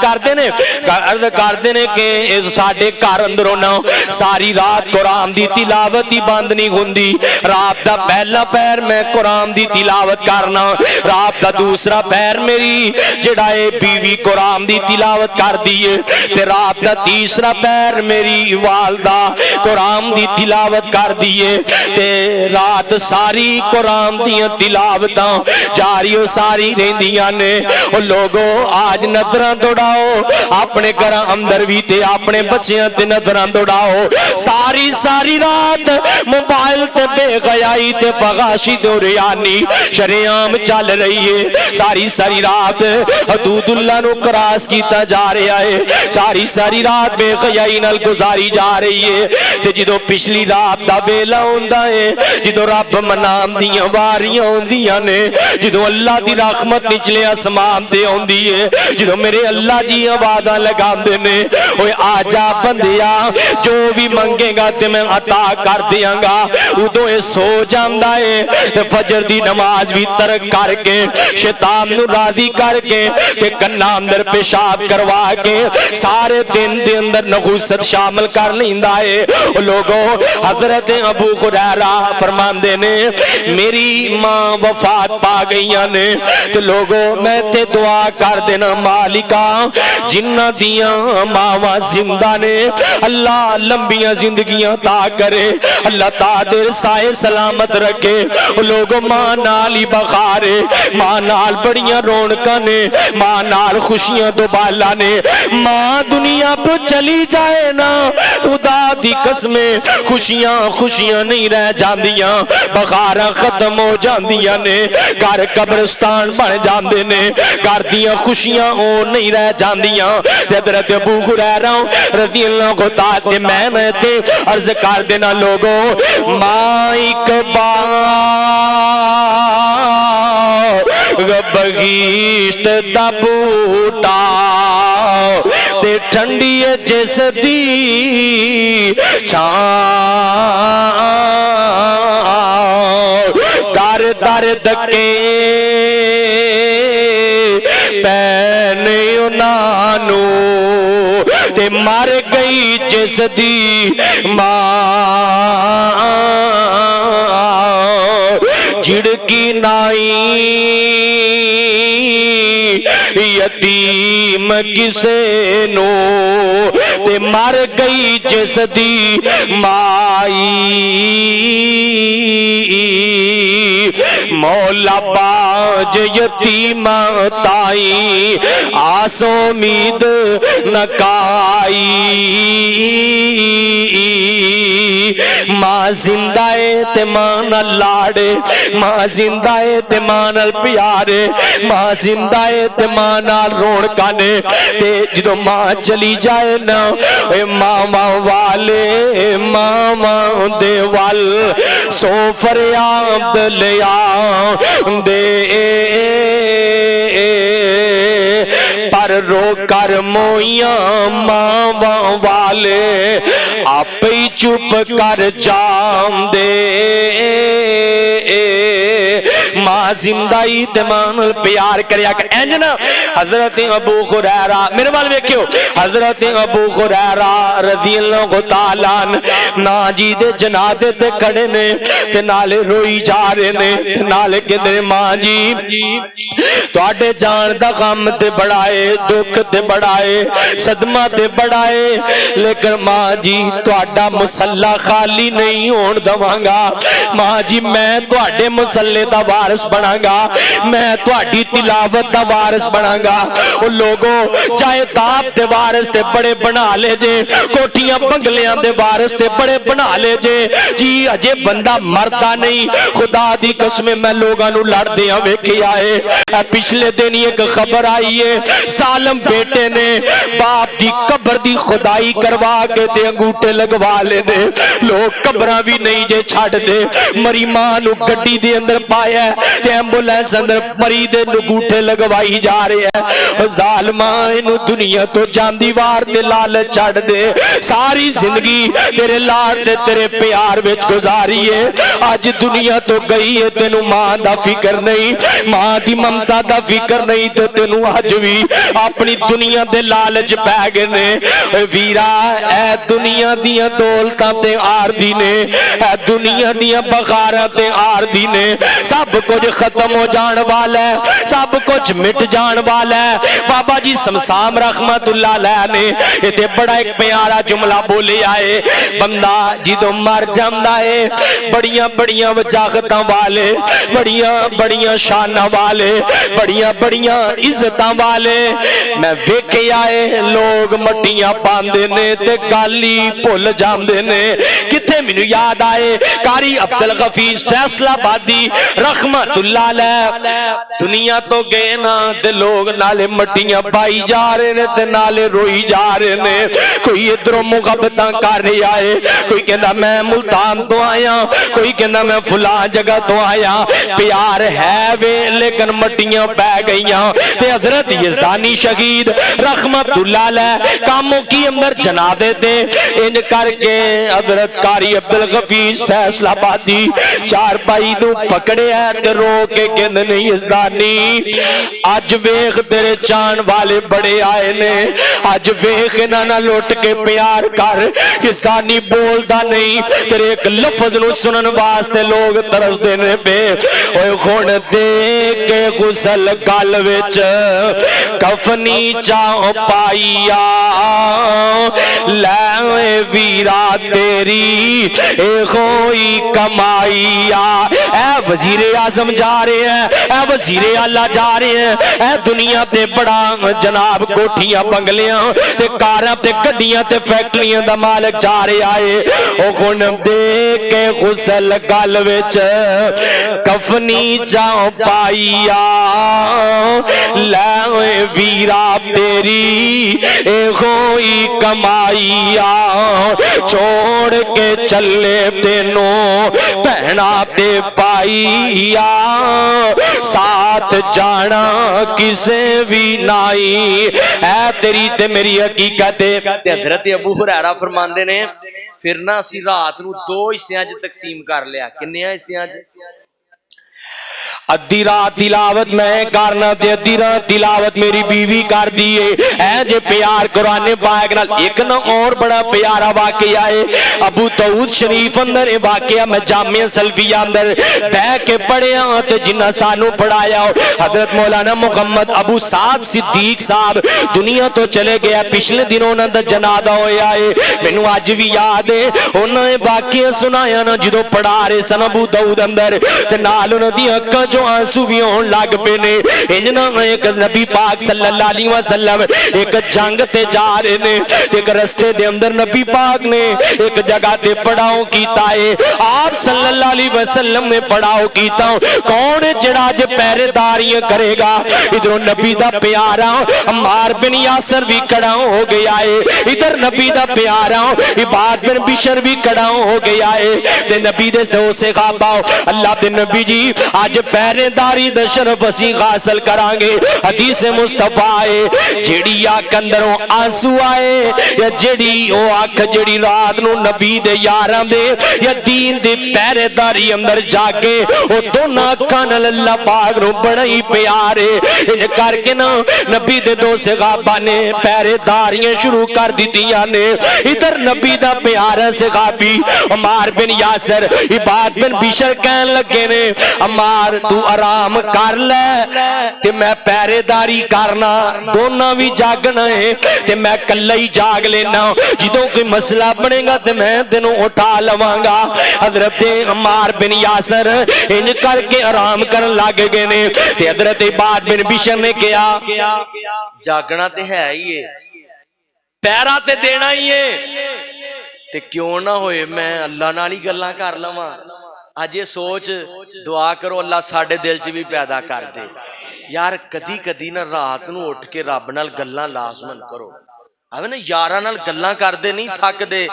کردے نے کہ اس ساڈے گھر اندروں نا ساری رات قرآن دی تلاوت ہی بند نہیں ہوندی، رات دا پہلا پیر میں قرآن دی تلاوت کرنا، رات دا دوسرا پیر میری جڑا اے بیوی قرآن دی تلاوت کر دیئے، تے رات دا تیسرا پیر میری والدہ قرآن دی تلاوت کر دیئے، تے رات ساری قرآن دی تلاوتاں جاری و ساری رہندیاں نے۔ او لوگو آج نظران دوڑاؤ اپنے گھر اندر بھی تے اپنے بچیاں تے نظران دوڑاؤ، ساری رات موبائل تے بے غیائی تے فغاشی تے ریانی شریعام چل رہی ہے، ساری رات حدود اللہ نو کراس کیتا جا رہا ہے، ساری رات بے غیائی نال گزاری جا رہی ہے، تے جدو پچھلی رات دا ویلا ہوندا ہے، جدو رب منام دیاں واریاں ہوندیاں نے، جدو اللہ دی رحمت نچلے آسمان تے ہوندی ہے، جدو میرے اللہ جی آوازاں لگاندے نے، اوے آجا بندیا جو بھی منگے گا تے میں عطا کر دیاں گا، ادو اے سو جاندا ہے، تے فجر دی نماز بھی ترک کر کے شیطان نو راضی کر کے تے کنا اندر پیشاب کروا کے سارے دن دے اندر نحوست شامل کر لیندا ہے۔ لوگوں حضرت ابو ہریرہ فرماندے نے میری ماں وفات پا گئیاں نے، تو لوگوں میں تے دعا کر دینا مالکا جنہ دیاں ماواں زندہ نے اللہ لمبیاں زندگیاں تا کرے، اللہ تعالی سائے سلامت رکھے۔ لوگوں ماں نال ہی بخارے، ماں نال بڑیاں رونقاں نے، ماں نال خوشیاں دوبالا نے، ماں دنیا پہ چلی جائے نا خدا دی قسمیں خوشیاں نہیں رہ جاندیاں، بخاراں ختم ہو جاندیاں نے، گھر قبرستان بن جاندے نے، گھر دیاں خوشیاں او نہیں رہ جاندیاں۔ حضرت ابو ہریرہ رضی اللہ تعالی میں نے تے عرض کر دینا لوگوں ماں ایک بغیشت دا بوٹا تے ٹھنڈی جس دی چھاں در دکے پینے انانو تے مر گئی جس دی ماں جھڑکی نائی یتیم کسے نو تے مر گئی جس دی مائی مولا باج یتیم تائی آس امید نکائی ماں زندہ تے ماں نال لاڑے ماں زندہ تے ماں نال پیارے ماں زندہ تے ماں نال رون کانے تے جدو ماں چلی جائے نا اے ماما والے ماما دے وال سو فریاد لیا دے پر رو کر مویاں ماما والے آپ ہی چپ کر جام دے ماں زندہی دمان پیار کریا کہ اینجنا حضرت ابو خریرہ میرے وال ویکھیو حضرت ابو خریرہ رضی اللہ تعالیٰ نا جی دے جنادے دے کھڑے نے تے نالے روئی جا رہے نے نالے کے دے ماں جی تو آڈے جان دا غم تے بڑھائے دکھ تے بڑھائے صدمہ تے بڑھائے لیکن ماں جی تو آڈا مسلح خالی نہیں ہون دوانگا ماں جی میں تو آڈے مسلح دا وارث بنا گا میں تو آڈی تلاوت دا وارث بنا گا ان لوگوں چاہے تاب دے وارث تے بڑے بنا لے جے کوٹیاں بنگلیاں دے وارث تے بڑے بنا لے جے جی اجے بندہ مردہ نہیں خدا دی قسم میں لوگاں نو لڑ دیا ویکھی آئے پچھلے دن ایک خبر آئی ہے سالم بیٹے نے باپ دی قبر دی خدائی کروا کے دے انگوٹے لگوا لے نے لوگ قبرہ بھی نہیں جے چھاڑ دے مری ماں نو گڈی دے اندر پایا ہے تے ایمبولینس اندر مری دے نگوٹے لگوائی جا رہے ہیں ظالماں انو دنیا تو جان دیوار دے لالچ چھاڑ دے ساری زندگی تیرے لار دے تیرے پیار وچ گزاری ہے آج دنیا تو گئی ہے تینو ماں دا فکر نہیں ماں دی ممتا دا فکر نہیں تو تینو آج بھی اپنی دنیا دے لالچ پہ گئے نے ویرا اے دنیا دیاں دولتاں تے آر دی نے اے دنیا دیاں بغاراں تے آر دی نے سب کچھ ختم ہو جان والا ہے سب کچھ مٹ جان والا ہے بابا جی سمسام رحمت اللہ علیہ نے یہ بڑا ایک پیارا جملہ بولے آئے بندہ جدو مر جاندہ ہے بڑیاں بڑیاں وجاہتاں والے بڑیاں بڑیاں شانہ والے بڑیاں بڑیاں عزتاں والے میں ویکھے آئے لوگ مٹیاں باندے نے تے گالی بھول جاندے نے کتے مینوں یاد آئے قاری عبدالغفیر فیصلہ آبادی رحمت اللہ علیہ دنیا تو گئے نا تے لوگ نالے مٹیاں پائی جا رہے نے تے نالے روئی جا رہے نے کوئی ادھروں مغبتاں کر رہی آئے کوئی کہنا میں ملتان تو آیا کوئی کہنا میں فلان جگہ تو آیا پیار ہے وے لیکن مٹیاں پہ گئیاں تے حضرت یزدانی شہید رحمت اللہ علیہ کاموں کی اندر جنادے تے ان کر کے حضرت قاری عبدالغفیر فیصلہ آبادی چار پائی نو پکڑے ہے تے رو کے کہنے نہیں یزدانی آج ویخ تیرے چان والے بڑے آئے نے آج ویخ نہ لوٹ کے پیار کر یزدانی بولدا نہیں تیرے ایک لفظ نو سنن واسطے لوگ ترس دینے پہ اوے خون دے کے غسل گل وچ کفنی چاہوں پائیا لے ویرا تیری اے خوئی کمائیا اے وزیر اعظم جا رہے ہیں اے وزیر اعلیٰ جا رہے ہیں اے دنیا تے بڑا جناب کوٹھیاں بنگلیاں تے کاراں تے گڈیاں تے فیکٹریاں دا مالک جا رہے آئے او خون دے کے غسل گل وچ کفنی چاہوں پائیا لے ویرا تیری اے خوئی کمائیا چھوڑ کے چلے تینوں پہنا تے پائیا ساتھ جانا کسے بھی نائی اے تیری تے میری حقیقت ہے حضرت ابو ہریرہ فرماندے نے پھر نہ اسی رات نو دو حصیاں تقسیم کر لیا کنیاں حصیاں ادھی رات تلاوت میں کرنا تے ادھی رات تلاوت میری بیوی کر دیئے اے جے پیار قرآن پاک نال ایک نہ اور بڑا پیارا واقعہ ہے ابو داؤد شریف اندر واقعہ میں جامعہ سلفیہ اندر بہ کے پڑھیا تے جنہ سانو پڑھایا حضرت مولانا محمد ابو سعد صدیق صاحب دنیا تو چلے گیا پچھلے دنوں نہ جنازہ ہویا ہے مینوں اج بھی یاد ہے انہاں نے واقعہ سنایا نا جدوں پڑھا رہے سن ابو داؤد اندر تے نال انہاں دی اکھاں جو آنسو بھی ہون لگ پے نے انجنا ایک نبی پاک صلی اللہ علیہ وسلم ایک جنگ تے جا رہے نے ایک رستے دے اندر نبی پاک نے ایک جگہ تے پڑاؤ کیتا ہے آپ صلی اللہ علیہ وسلم نے پڑاؤ کیتا کون جڑا جے پہرے داریاں کرے گا ادھر نبی دا پیارا عمار بن یاسر بھی کھڑا ہو گیا ہے ادھر نبی دا پیارا عباد بن بشر بھی کھڑا ہو گیا ہے تے نبی دے دو سے خواباؤ اللہ دے نبی جی آج پہرے داری دا شرف اسی حاصل کرانگے حدیث مصطفیٰ ہے جیڑی آنکھ اندروں آنسو آئے یا جیڑی او آنکھ جیڑی رات نو نبی دے یاران دے یا دین دے پہرے داری اندر جاگے او دون آنکھان اللہ پاک نو بڑھائی پیارے انہیں کر کے نا نبی دے دو سے غابہ نے پہرے داریاں شروع کر دی دیا نے ادھر نبی دا پیارا سے غابی عمار بن یاسر عباد بن بشر کہن لگے نے عمار تو آرام کر لے تے میں پہرے داری کرنا دونوں بھی جاگنا ہے تے میں کلہ ہی جاگ لینا جدوں کوئی مسئلہ بنے گا تے میں دنوں اٹھا لوانگا حضرت عمار بن یاسر ان کر کے آرام کرن لگ گئے نے تے حضرت عباد بن بشر نے کیا جاگنا تے ہے ہی ہے پیرا تے دینا ہی ہے تے کیوں نہ ہوئے میں اللہ نالی گلاں کر لواں آج یہ سوچ دعا کرو اللہ ساڑھے دل چ بھی پیدا کر دے یار کدی کدی نہ رات نو اٹھ کے رب نال گلاں لازمن کرو اب نا یاراں نال گلاں کر دے نہیں تھک دے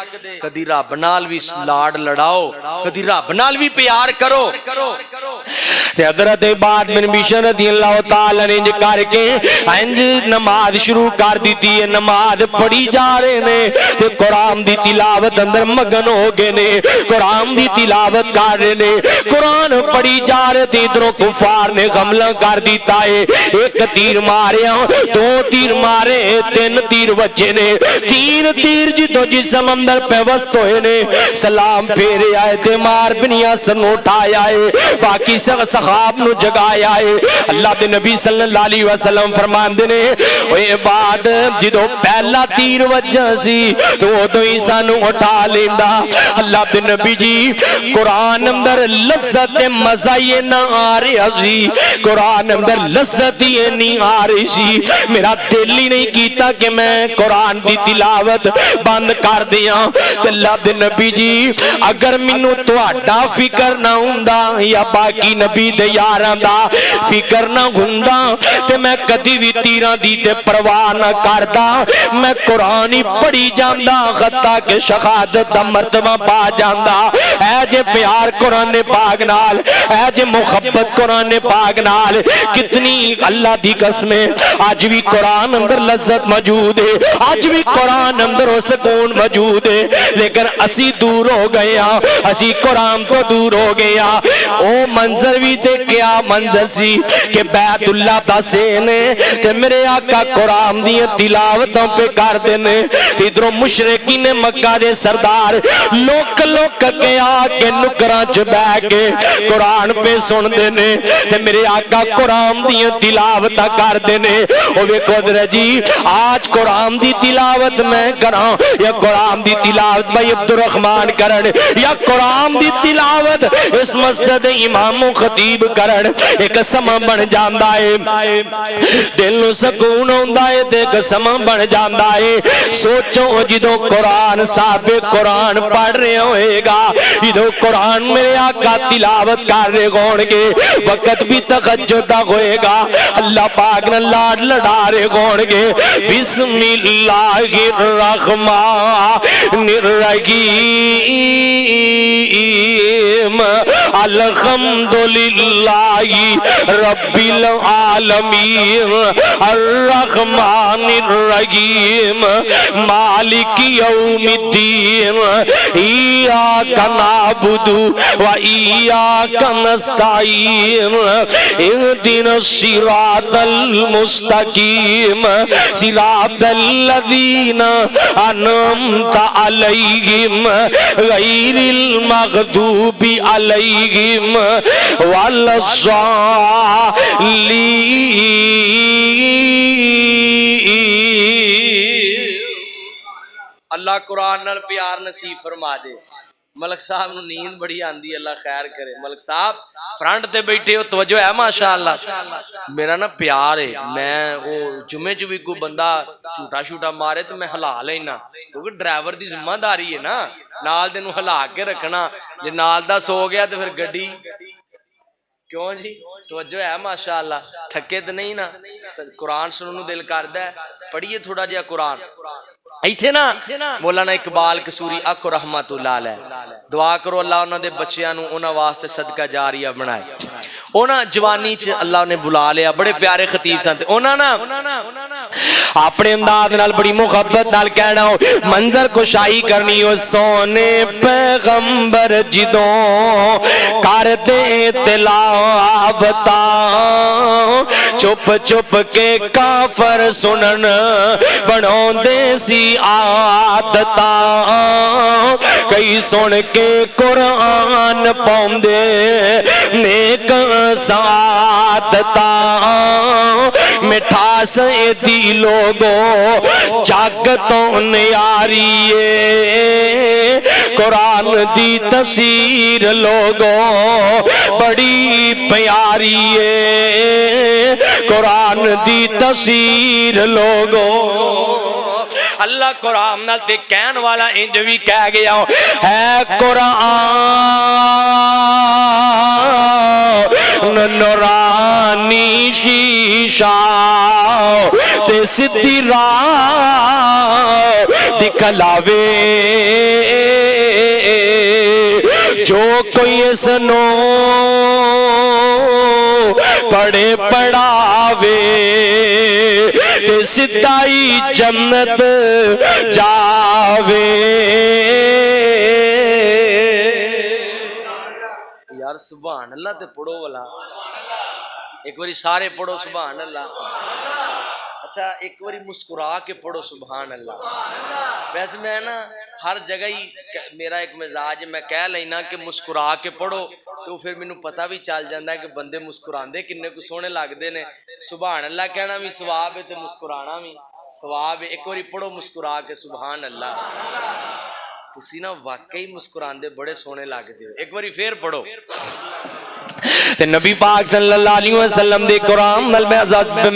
کدی رب نال بھی لاڈ لڑاؤ کدی رب نال بھی پیار کرو تے حضرت عباد بن بشر رضی اللہ تعالیٰ نے انج کر کے انج نماز شروع کر دیتی ہے نماز پڑھی جا رہے نے تے قرآن دی تلاوت اندر مگن ہو گئے نے قرآن دی تلاوت کر رہے نے قرآن پڑھی جا رہے تھے ادھروں کفار نے حملہ کر دیتا ہے ایک تیر مارے دو تیر مارے تین تیر بچے نے تین تیر جدو جسم اندر پیوست ہوئے نے سلام پھیرے آئے تھے مار بن یاسر نو اٹھایا ہے باقی سب صحاب نو جگایا ہے اللہ دے نبی صلی اللہ علیہ وسلم فرمان دینے اے بعد جدو پہلا تیر وجہ سی تو وہ تو عیسیٰ نو اٹھا لیندہ اللہ دے نبی جی قرآن اندر لذت مزہ یہ نہ آ رہی سی قرآن اندر لذت یہ نہیں آ رہی سی میرا دل ہی نہیں کیتا کہ میں قرآن دی تلاوت بند کر دیا اللہ دے نبی جی اگر منو تو اڈا فکر نہ ہوندہ یا باقی نبی دے یاران دا فکر نہ ہوندہ تے میں کدی بھی تیران دی تے پرواہ نہ کردہ میں قرآنی پڑھی جاندہ خطہ کے شہادت دا مرتبہ پا جاندہ اے جے پیار قرآن پاک نال اے جے محبت قرآن پاک نال کتنی اللہ دی قسمیں آج بھی قرآن اندر لذت موجود ہے آج بھی قرآن اندر و سکون موجود ہے لیکن اسی دور ہو گیا اسی قرآن کو دور ہو گیا او منظر بھی دیکھیا منظر سی کہ بیت اللہ دا سینے تے میرے آقا قرآن دی تلاوتوں پہ کر دینے ادھروں مشرقین مکہ دے سردار لوک لوک کے آکے نکران چبہ کے قرآن پہ سن دینے تے میرے آقا قرآن دی تلاوتہ کر دینے او بے قدر جی آج قرآن دی تلاوت میں کران یا قرآن دی تلاوت بھائی عبدالرحمن کرن یا قرآن دی تلاوت اس مسجد امام و خطیب کرن ایک سمہ بن جاندہ ہے دل سکون ہوندہ ہے ایک سمہ بن جاندہ ہے سوچو جدو قرآن صاحب قرآن پڑھ رہے ہوئے گا جدو قرآن میرے آقا تلاوت کر رہے گونگے وقت بھی تخجدہ ہوئے گا اللہ پاک نے لاڈ لڑا رہے گونگے بسم اللہ الرحمن الرحیم الحمدللہ رب العالمین الرحمن الرحیم مالک یوم الدین ایاک نعبد و ایاک نستعین اهدنا الصراط المستقیم صراط الذین انعمت علیہم غیر المغضوب علیہم ولا الضالین۔ اللہ قرآن نال پیار نصیب فرما دے۔ ملک صاحب نو نیند بڑی آندی، اللہ خیر کرے۔ ملک صاحب فرنٹ تے بیٹھے ہو، توجہ ہے ماشاءاللہ۔ میرا نا پیار ہے، میں وہ جمعے بھی کوئی بندہ جھوٹا شوٹا مارے تو میں ہلا لینا، کیونکہ ڈرائیور دی ذمہ داری ہے نا، نال دے نو ہلا کے رکھنا، جے نال دا سو گیا تو پھر گڈی کیوں جی؟ توجہ ہے ماشاءاللہ، تھکے تو نہیں نا؟ قرآن سنوں نو دل کردا ہے، پڑھیے تھوڑا جہا قرآن۔ ایتھے نا مولانا اقبال قصوری اکو رحمت اللہ علیہ دعا کرو اللہ انہاں دے بچیاں نو انہاں واسطے صدقہ جاریہ بنائے۔ انہاں جوانی چ اللہ نے بلا لیا، بڑے پیارے خطیب سن، انہاں نا اپنے انداز نال بڑی محبت نال کہنا ہو، منظر کشائی کرنی ہو، سونے پیغمبر جدوں کر دے تلاوتاں چپ چپ کے کافر سنن بناؤں دے سی عادتاں، کئی سن کے قرآن پاؤں دے نیک سعادتاں، مٹھاس دی لوگوں جگ تو نیاریے، قرآن دی تفسیر لوگوں بڑی پیاری ہے، قرآن دی تفسیر لوگوں۔ اللہ قرآن نال تے کہن والا انج بھی کہہ گیا ہے، قرآن نورانی شیشہ تے سدھی راہ دکھلاوے، جو کوئی اس نو پڑھے پڑھاوے تے سدھائی جنت جاوے۔ یار سبحان اللہ تے پڑھو والا، ایک باری سارے پڑھو سبحان اللہ۔ اچھا ایک باری مسکرا کے پڑھو سبحان اللہ۔ ویسے میں نا ہر جگہ ہی میرا ایک مزاج ہے، میں کہہ لینا کہ مسکرا کے پڑھو تو پھر مینوں پتہ بھی چل جاتا ہے کہ بندے مسکراندے کنے کو سونے لگتے نے۔ سبحان اللہ کہنا بھی ثواب ہے تے مسکرانا بھی ثواب ہے۔ ایک باری پڑھو مسکرا کے سبحان اللہ، تسی نا واقعی مسکراندے بڑے سونے لگتے ہو۔ ایک باری پھر پڑھو۔ تے نبی پاک صلی اللہ علیہ وسلم دے قرآن نال میں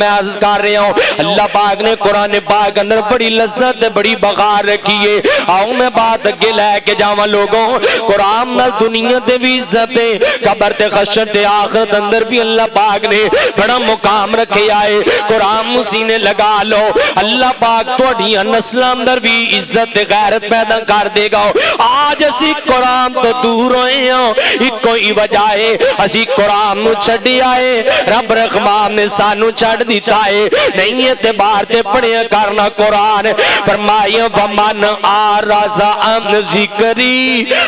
عرض کر رہا ہوں، اللہ پاک نے قرآن پاک اندر بڑی لذت بڑی بغار رکھی ہے۔ آؤ میں بات اگے لے کے جاواں لوگوں، قرآن نال دنیا تے بھی عزت ہے، قبر تے حشر تے آخرت اندر بھی اللہ پاک نے بڑا مقام رکھے آئے۔ قرآن سینے لگا لو، اللہ پاک تہاڈیاں نسلاں اندر بھی عزت تے غیرت پیدا کر دے گا۔ آج اسی قرآن تو دور ہوئے ہوں، ایک کوئی وجہ ہے، اسی قرآن نو چھڑی آئے، رب رحمان نے سانو چھڑ دیتا ہے، نہیں اعتبار تے پڑھیا کرنا قرآن۔ فرمایا وَمَنْ أَعْرَضَ عَنْ ذِكْرِي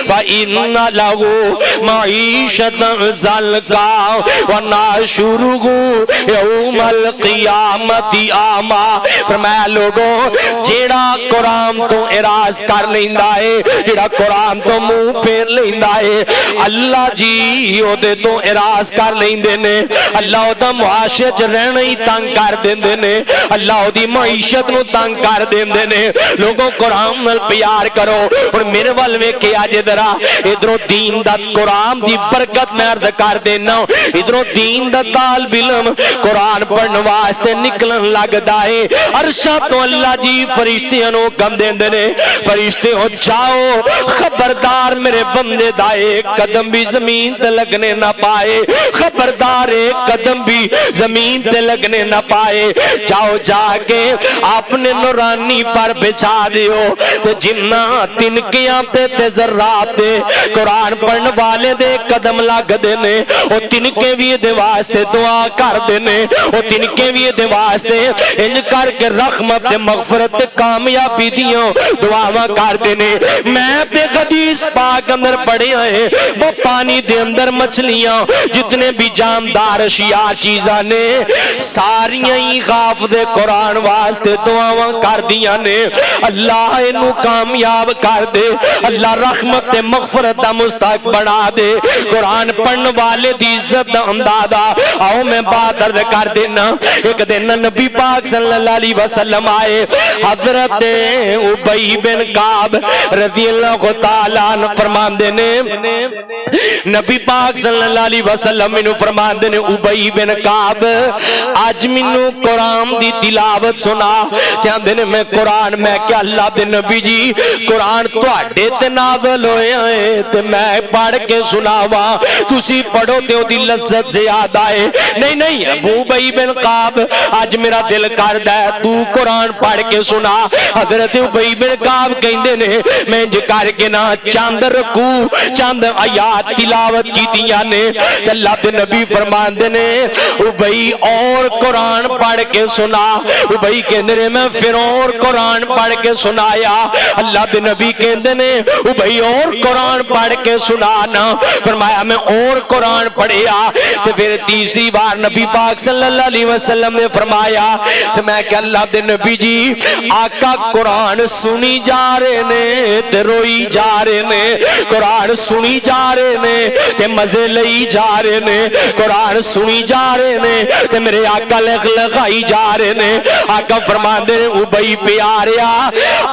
فَإِنَّ لَهُ مَعِيشَةً ضَنكًا وَنَحْشُرُهُ يَوْمَ الْقِيَامَةِ أَعْمَىٰ۔ فرمایا لوگوں جیڑا قرآن تو اعراض کر لیندا ہے، جیڑا قرآن تو منہ پھیر لیندا ہے، اللہ جی او دے تو اعراض کر لیندے نے، اللہ او دا معاشرے چ رہنا ہی تنگ کر دیندے نے، اللہ او دی معیشت نو تنگ کر دیندے نے۔ لوگوں قرآن نال پیار کرو۔ اور میرے ول ویکھیا جے ذرا ادھروں دین دا قرآن دی برکت میں عرض کر دینا، ادھروں دین دا طالب علم قرآن پڑھن واسطے نکلن لگدا ہے، عرشاں تو اللہ جی فرشتیاں نو حکم دیندے نے، فرشتے ہو جاؤ خبردار میرے بندے دا ایک قدم بھی زمین تے لگنے نہ پائے، خبردار ایک قدم بھی زمین تے لگنے نہ پائے، جاؤ جا کے اپنے نورانی پر بچھا دیو، تے جنہ تنکیاں تے ذرات قرآن پڑھن والے دے قدم لگ دے نے او تنکے بھی دے واسطے دعا کر دے نے او تنکے بھی دے واسطے انج کر کے رحمت تے مغفرت تے کامیابی دیاں دعاواں کر دے نے میں پہ حدیث پاک اندر پڑھے ہیں وہ پانی دے اندر مچھلیاں جتنے بھی جاندار اشیاء چیزاں نے ساریاں ہی غاف دے قرآن واسطے دعاواں کر دیاں نے اللہ انہوں کامیاب کر دے اللہ رحمت تے مغفرت دا مستحق بنا دے قرآن پڑھن والے دی عزت دا اندازہ آؤ میں بات عرض کر دینا ایک دن نبی پاک صلی اللہ علیہ وسلم آئے حضرت ابی بن کعب رضی اللہ تعالیٰ عنہ فرمان دینے نبی پاک صلی اللہ علیہ وسلم منو فرمان دینے ابی بن کعب آج منو قرآن دی تلاوت سنا تیان دینے میں قرآن میں کیا اللہ دے نبی جی قرآن تو اڈے تے نازل ہوئے ہیں تے میں پڑھ کے سناوا تسی پڑھو تے دی لذت زیادہ ہے نہیں ابو ابی بن کعب آج میرا دل کر ہے تو قرآن پڑھ کے سنا حضرت ابی بن کعب کہندے نے میں انج کر کے نا چاند رکو چاند آیات تلاوت کی دیا نے اللہ دے نبی فرمان دے نے ابی اور قرآن پڑھ کے سنا ابی کہندے نے میں پھر اور قرآن پڑھ کے سنایا اللہ دے نبی کہندے نے ابی اور قرآن پڑھ کے سنانا فرمایا میں اور قرآن پڑھیا تو پھر تیسری بار نبی پاک صلی اللہ علیہ وسلم نے فرمایا تو میں کہ اللہ دے نبی جی آقا قرآن سنی جا رہے نے تے روئی جا رہے نے قرآن سنی جا رہے نے تے مزے لئی جا رہے نے قرآن سنی جا رہے نے تے میرے آقا لگائی جا رہے نے آقا فرمان دے ابی پیاریا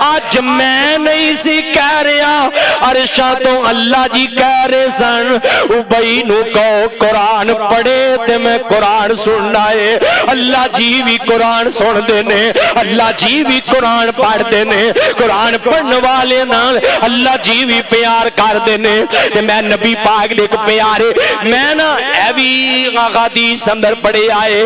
آج میں نہیں سی کہہ رہا عرشاں تو اللہ جی کہہ رہے سن ابی نو کہو قرآن پڑھے تے میں قرآن سننا ہے اللہ جی بھی قرآن سن دینے اللہ جی بھی قرآن پڑھ دینے قرآن پڑھنے والے نال اللہ جی بھی پیار کر دینے تے میں نبی پاک دیکھ پیارے میں نا ایوی حدیث اندر پڑھے آئے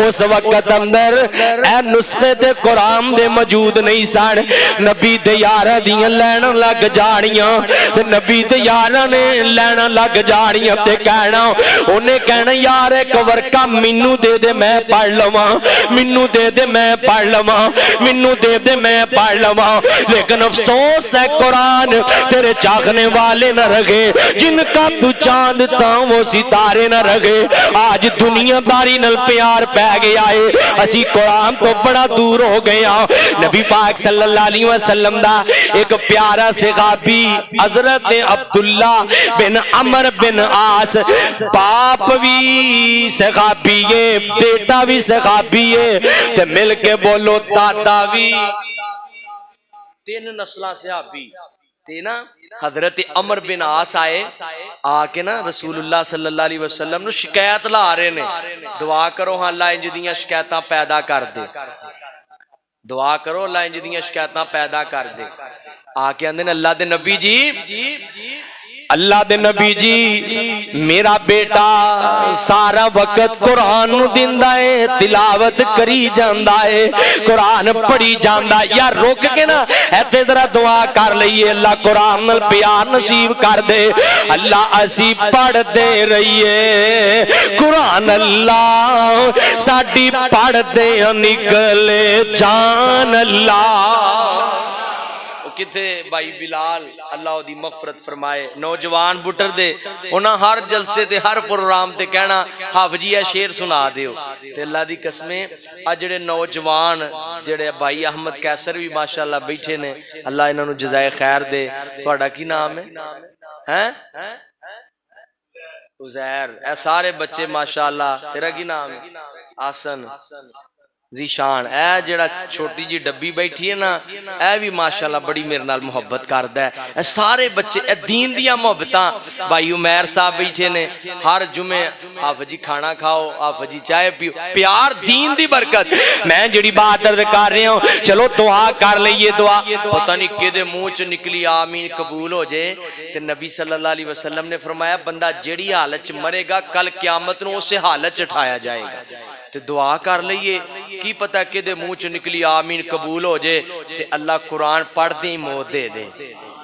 اس وقت اندر اے نسخے تے قرآن دے موجود نہیں سن نبی تے یارہ دیاں لینا لگ جاڑیاں تے نبی تے یارہ نے لینا لگ جاڑیاں تے کہنا انہیں کہنا یار ایک ورکا منو دے دے میں پڑھ لواں منو دے دے میں پڑھ لواں منو دے دے میں پڑھ لواں لیکن افسوس ہے قرآن تیرے چاہنے والے نہ رہے جن کا تو چاند تا وہ ستارے نہ رہے آج دنیا داری نل پیار پہ گیا ہے اسی قرآن تو بڑا دور ہو گیا نبی پاک صلی اللہ علیہ وسلم دا ایک پیارا صحابی حضرت عبداللہ بن عمر بن عاص باپ بھی صحابی ہے بیٹا بھی صحابی ہے تے مل کے بولو دادا بھی تین نسلہ صحابی تینا حضرت عمر بن عاص آئے آکے نا رسول اللہ صلی اللہ علیہ وسلم نو شکایت لا رہے نے دعا کرو ہاں اللہ انج دیاں شکایتاں پیدا کر دے دعا کرو اللہ انج دیاں شکایتاں پیدا کر دے آکے اندھے اللہ دے نبی جی اللہ دے نبی جی میرا بیٹا سارا وقت قرآن نو دیندہ ہے تلاوت کری جاندہ ہے قرآن پڑھی جاندہ یا روک کے نا ایتے ذرا دعا کر لئیے اللہ قرآن نل پیار نصیب کر دے اللہ اسی پڑھ دے رہیے قرآن اللہ ساڑی پڑھ دے نکلے جان اللہ کتے بھائی بلال اللہ دی مغفرت فرمائے نوجوان بٹر دے انہاں ہر جلسے تے ہر پروگرام تے کہنا حافظی ہے شیر سنا دیو تے اللہ دی قسمیں اجڑے نوجوان جڑے بھائی احمد کیسر بھی ماشاءاللہ بیٹھے نے اللہ انہوں جزائے خیر دے تھوڑا کی نام ہے عزیر اے سارے بچے ماشاءاللہ تیرا کی نام ہے آسن زیشان اے جڑا چھوٹی جی ڈبی بیٹھی ہے نا اے بھی ماشاءاللہ بڑی میرے نال محبت کردا ہے اے سارے بچے اے دین دیا محبتاں بھائی عمیر صاحب بیٹھے نے ہر جمعے حافظ جی کھانا کھاؤ حافظ جی چائے پیو پیار دین دی برکت میں جڑی بات عرض کر رہا ہوں چلو دعا کر لئیے دعا پتہ نہیں کہ دے منہ چ نکلی آمین قبول ہو جائے تے نبی صلی اللہ علیہ وسلم نے فرمایا بندہ جڑی حالت چ مرے گا کل قیامت نو اسے حالت چ اٹھایا جائے گا تے دعا کر لئیے کی پتہ کہ دے منہ چ نکلی آمین قبول ہو جائے تے اللہ قرآن پڑھ دیں موت دے دے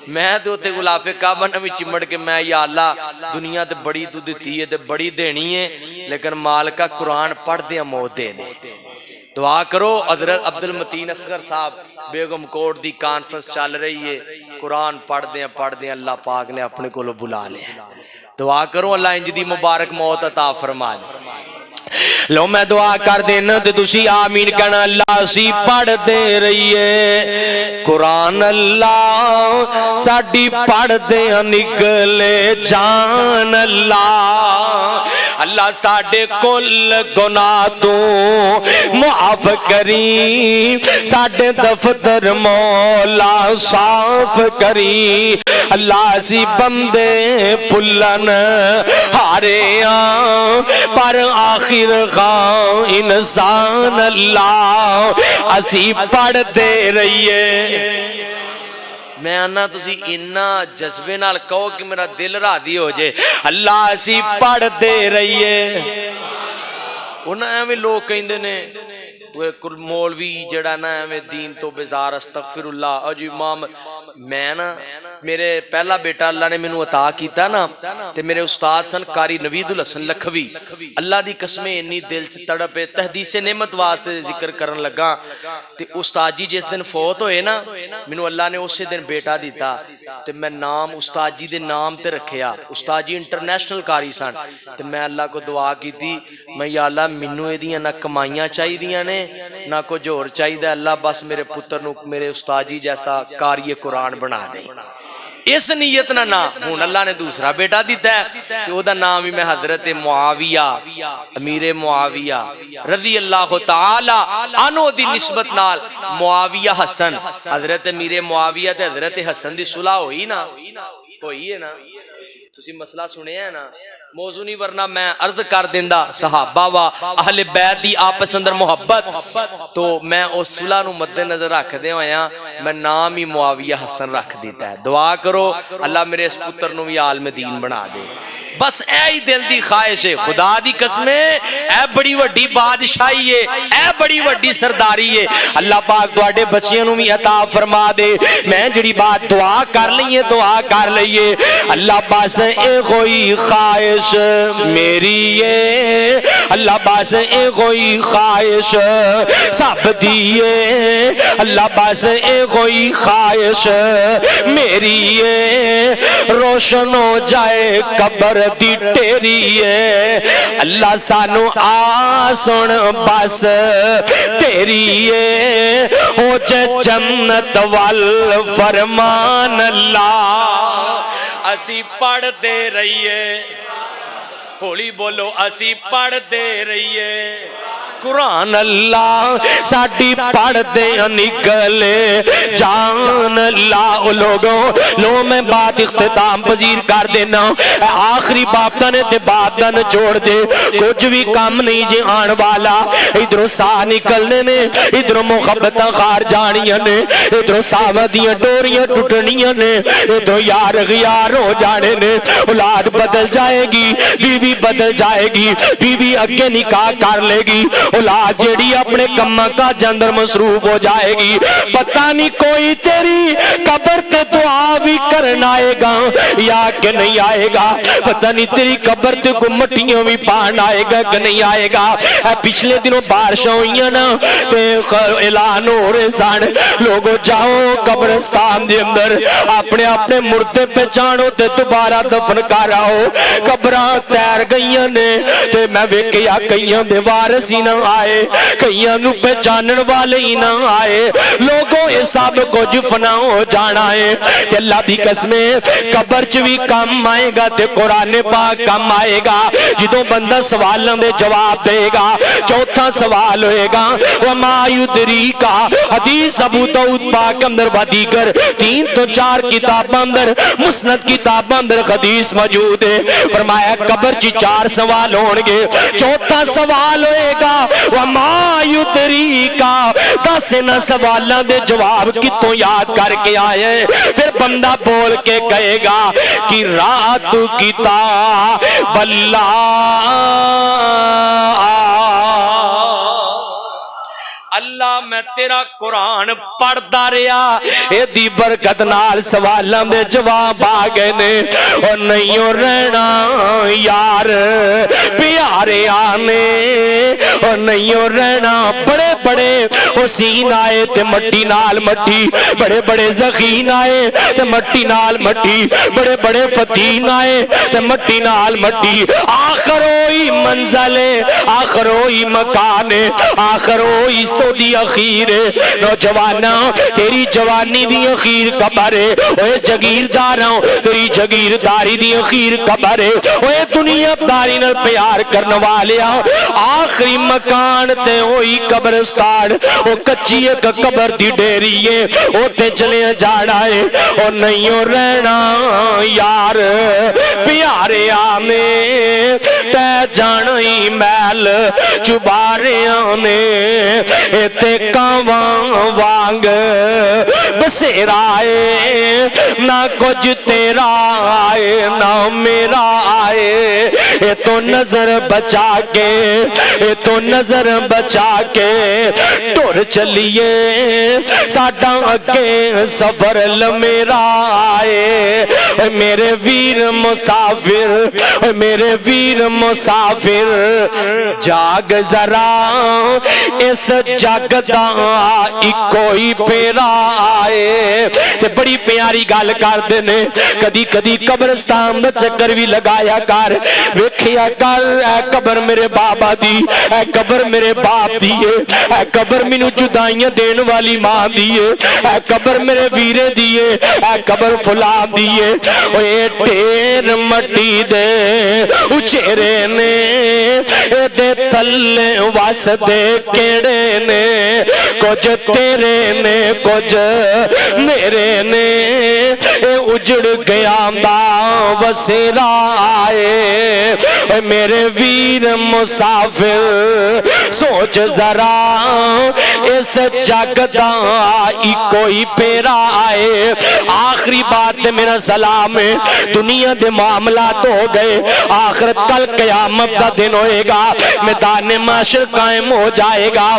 میں تے اوتے غلاف کعبہ نوی چمڑ کے میں یا اللہ دنیا تے بڑی تو دیتی ہے تے بڑی دینی ہے لیکن مالکہ قرآن پڑھ دیں موت دے دے دعا کرو حضرت عبدالمتین اصغر صاحب بیگم کوٹ دی کانفرنس چل رہی ہے قرآن پڑھ دیں اللہ پاک نے اپنے کو لو بلا لے دعا کرو اللہ انج دی مبارک موت عطا فرما دے لو میں دعا کر دینا تے تسی آمین کہنا اللہ سی پڑھ دے رہیے قرآن اللہ ساڈی پڑھ دے نکلے جان اللہ اللہ ساڈے کل گناہ تو معاف کری ساڈے دفتر مولا صاف کری اللہ سی بندے پلن ہاریاں پر آخر خان انسان اللہ اسی پڑھ دے رہیے میں آنا تسی انہا جذبے نال کہو کہ میرا دل راضی ہو جائے اللہ اسی پڑھ دے رہیے انہاں ہمیں لوگ کہیں دینے مولوی جڑا نا ہمیں دین تو بیزار استغفر اللہ اجو امام میں نا میرے پہلا بیٹا اللہ نے منو عطا کیتا نا تے میرے استاد سن قاری نوید الحسن لکھوی اللہ دی قسمیں انی دل چ تڑپے تحدیث نعمت واسطے ذکر کرن لگا تے استاد جی جس دن فوت ہوئے نا منو اللہ نے اسی دن بیٹا دیتا تے میں نام استاد جی دے نام تے رکھیا استاد جی انٹرنیشنل قاری سن تے میں اللہ کو دعا کی تھی میں یا اللہ منو ایدیاں نہ کمائیاں چاہی دیاں نے نہ کو جور چاہی دے اللہ بس میرے پتر نو میرے استاد جی جیسا قاری قرآن بنا دیں اس نیت نہ ہون اللہ نے دوسرا بیٹا دیتا ہے کہ او دا نام بھی میں حضرت معاویہ امیر معاویہ رضی اللہ تعالی عنہ دی نسبت نال معاویہ حسن حضرت امیر معاویہ تے حضرت حسن دی صلح ہوئی نا ہوئی ہے نا تسی مسئلہ سنے ہیں نا موضوع نہیں ورنہ میں عرض کر دیندہ صحابہ و اہل بیت دی آپس اندر محبت تو میں اس صلح نو مد نظر رکھ دے ہویا میں نام ہی معاویہ حسن رکھ دیتا ہے دعا کرو اللہ میرے اس پتر نو بھی عالم دین بنا دے بس اے ہی دل دی خواہش ہے خدا دی قسمیں اے بڑی وڈی بادشاہی ہے اے بڑی وڈی سرداری ہے اللہ پاک دوڑے بچیاں نو بھی عطا فرما دے میں جڑی بات دعا کر لئیے اللہ پاس اے کوئی خواہش میری ہے اللہ پاس اے کوئی خواہش سب دیئے اللہ پاس اے کوئی خواہش میری ہے روشن ہو جائے قبر دی ٹیری ہے اللہ سانو آسن بس تیری ہے ہو جے جنت وال فرمان اللہ اسی پڑھ دے رہیے ہولی بولو اسی پڑھ دے رہیے قرآن اللہ ساڑی پڑھ دے نکلے جان اللہ لوگوں لو میں بات اختتام پذیر کر دینا آخری بابتا نے تے بابتا نے چھوڑ دے کچھ بھی کام نہیں جے آن والا ادھروں ساہ نکلنے نے ادھروں محبتہ خار جانیاں نے ادھروں ساودیاں ڈوریاں ٹوٹنیاں نے ادھروں یار غیار ہو جانے نے اولاد بدل جائے گی بیوی بدل جائے گی بیوی اگے نکاح کر لے گی اولاد جیڑی اپنے کمہ کا جندر مصروف ہو جائے گی پتہ نہیں کوئی تیری قبر تے دعا بھی کرنا آئے گا یا کہ نہیں آئے گا پتہ نہیں تیری قبر تے کو مٹیوں بھی پان آئے گا کہ نہیں آئے گا پچھلے دنوں بارشوں ہوئیاں نا تے اعلان ہو رہے سان لوگوں جاؤ قبرستان دے اندر اپنے مردے پہ جانو تے دوبارہ دفن کر آؤ قبران تیر گئیاں نے تے میں ویکیا کئیاں بے وارسی نہ آئے کئیاں نو پہچانن والے ہی نہ آئے لوگوں اس سب کو جفنا ہو جانا ہے کہ اللہ دی قسمیں قبر چ بھی کم آئے گا تے قرآن پاک کم آئے گا جدوں بندہ سوالوں دے جواب دے گا چوتھا سوال ہوئے گا وما یدریکا حدیث ابو داؤد پاک اندر و دیگر 3 تو 4 کتاب اندر مسند کتاب اندر حدیث موجود ہے فرمایا قبر چ 4 سوال ہونگے چوتھا سوال ہوئے گا وما یدریکا 10 نہ سوالاں دے جواب کتوں یاد کر کے آئے پھر بندہ بول کے کہے گا کہ رات کتاب اللہ میں تیرا قرآن پڑھدا رہیا اے دی برکت نال سوالاں دے جواب آ گئے نے او نہیں رہنا یار پیارے آنے او نہیں رہنا بڑے بڑے حسین آئے تے مٹی نال مٹی بڑے بڑے زخین آئے تے مٹی نال مٹی بڑے بڑے فتین آئے تے مٹی نال مٹی آخر ہوئی منزل آخر ہوئی مکان آخر ہوئی سو دی اخیر نوجوانا تیری جوانی دی اخیر قبر ہے اوے جگیرداراں تیری جگیرداری دی اخیر قبر ہے اوے دنیا داری نال پیار کرن والیا آخری مکان تے ہوئی قبرستان او کچی ایک قبر دی ڈیری ہے او تے چلے جانا ہے او نہیں رہنا یار پیارے آنے تے جانئی میل چبارے آنے تے کاواں وانگ بسیرا آئے نہ کچھ تیرا آئے نہ میرا آئے اے تو نظر بچا کے اے تو نظر بچا کے ٹور چلیے ساڈا اگے سفر لمیرا آئے اے میرے ویر مسافر میرے ویر مسافر جاگ ذرا اس جگ دا کوئی پیرا آئے تے بڑی پیاری گال کر دینے کدی کدی قبرستان دا چکر بھی لگایا کر ویکھیا کر اے قبر میرے بابا دی اے قبر میرے باپ دی اے قبر مینوں جدائیاں دین والی ماں دی اے قبر میرے ویرے دی اے قبر فلان دی اے ٹیر مٹی دے اچھیرے نے اے دے تلے واس دے کیڑے نے کچھ تیرے نے کچھ میرے نے اے اجڑ گیا دا وسیرا آئے اے میرے ویر مسافر سوچ ذرا اس جگ دا کوئی پیرا آئے آخری بات میرا سلام ہے دنیا دے معاملات ہو گئے آخرت کل قیامت دا دن ہوئے گا میدان معاشر قائم ہو جائے گا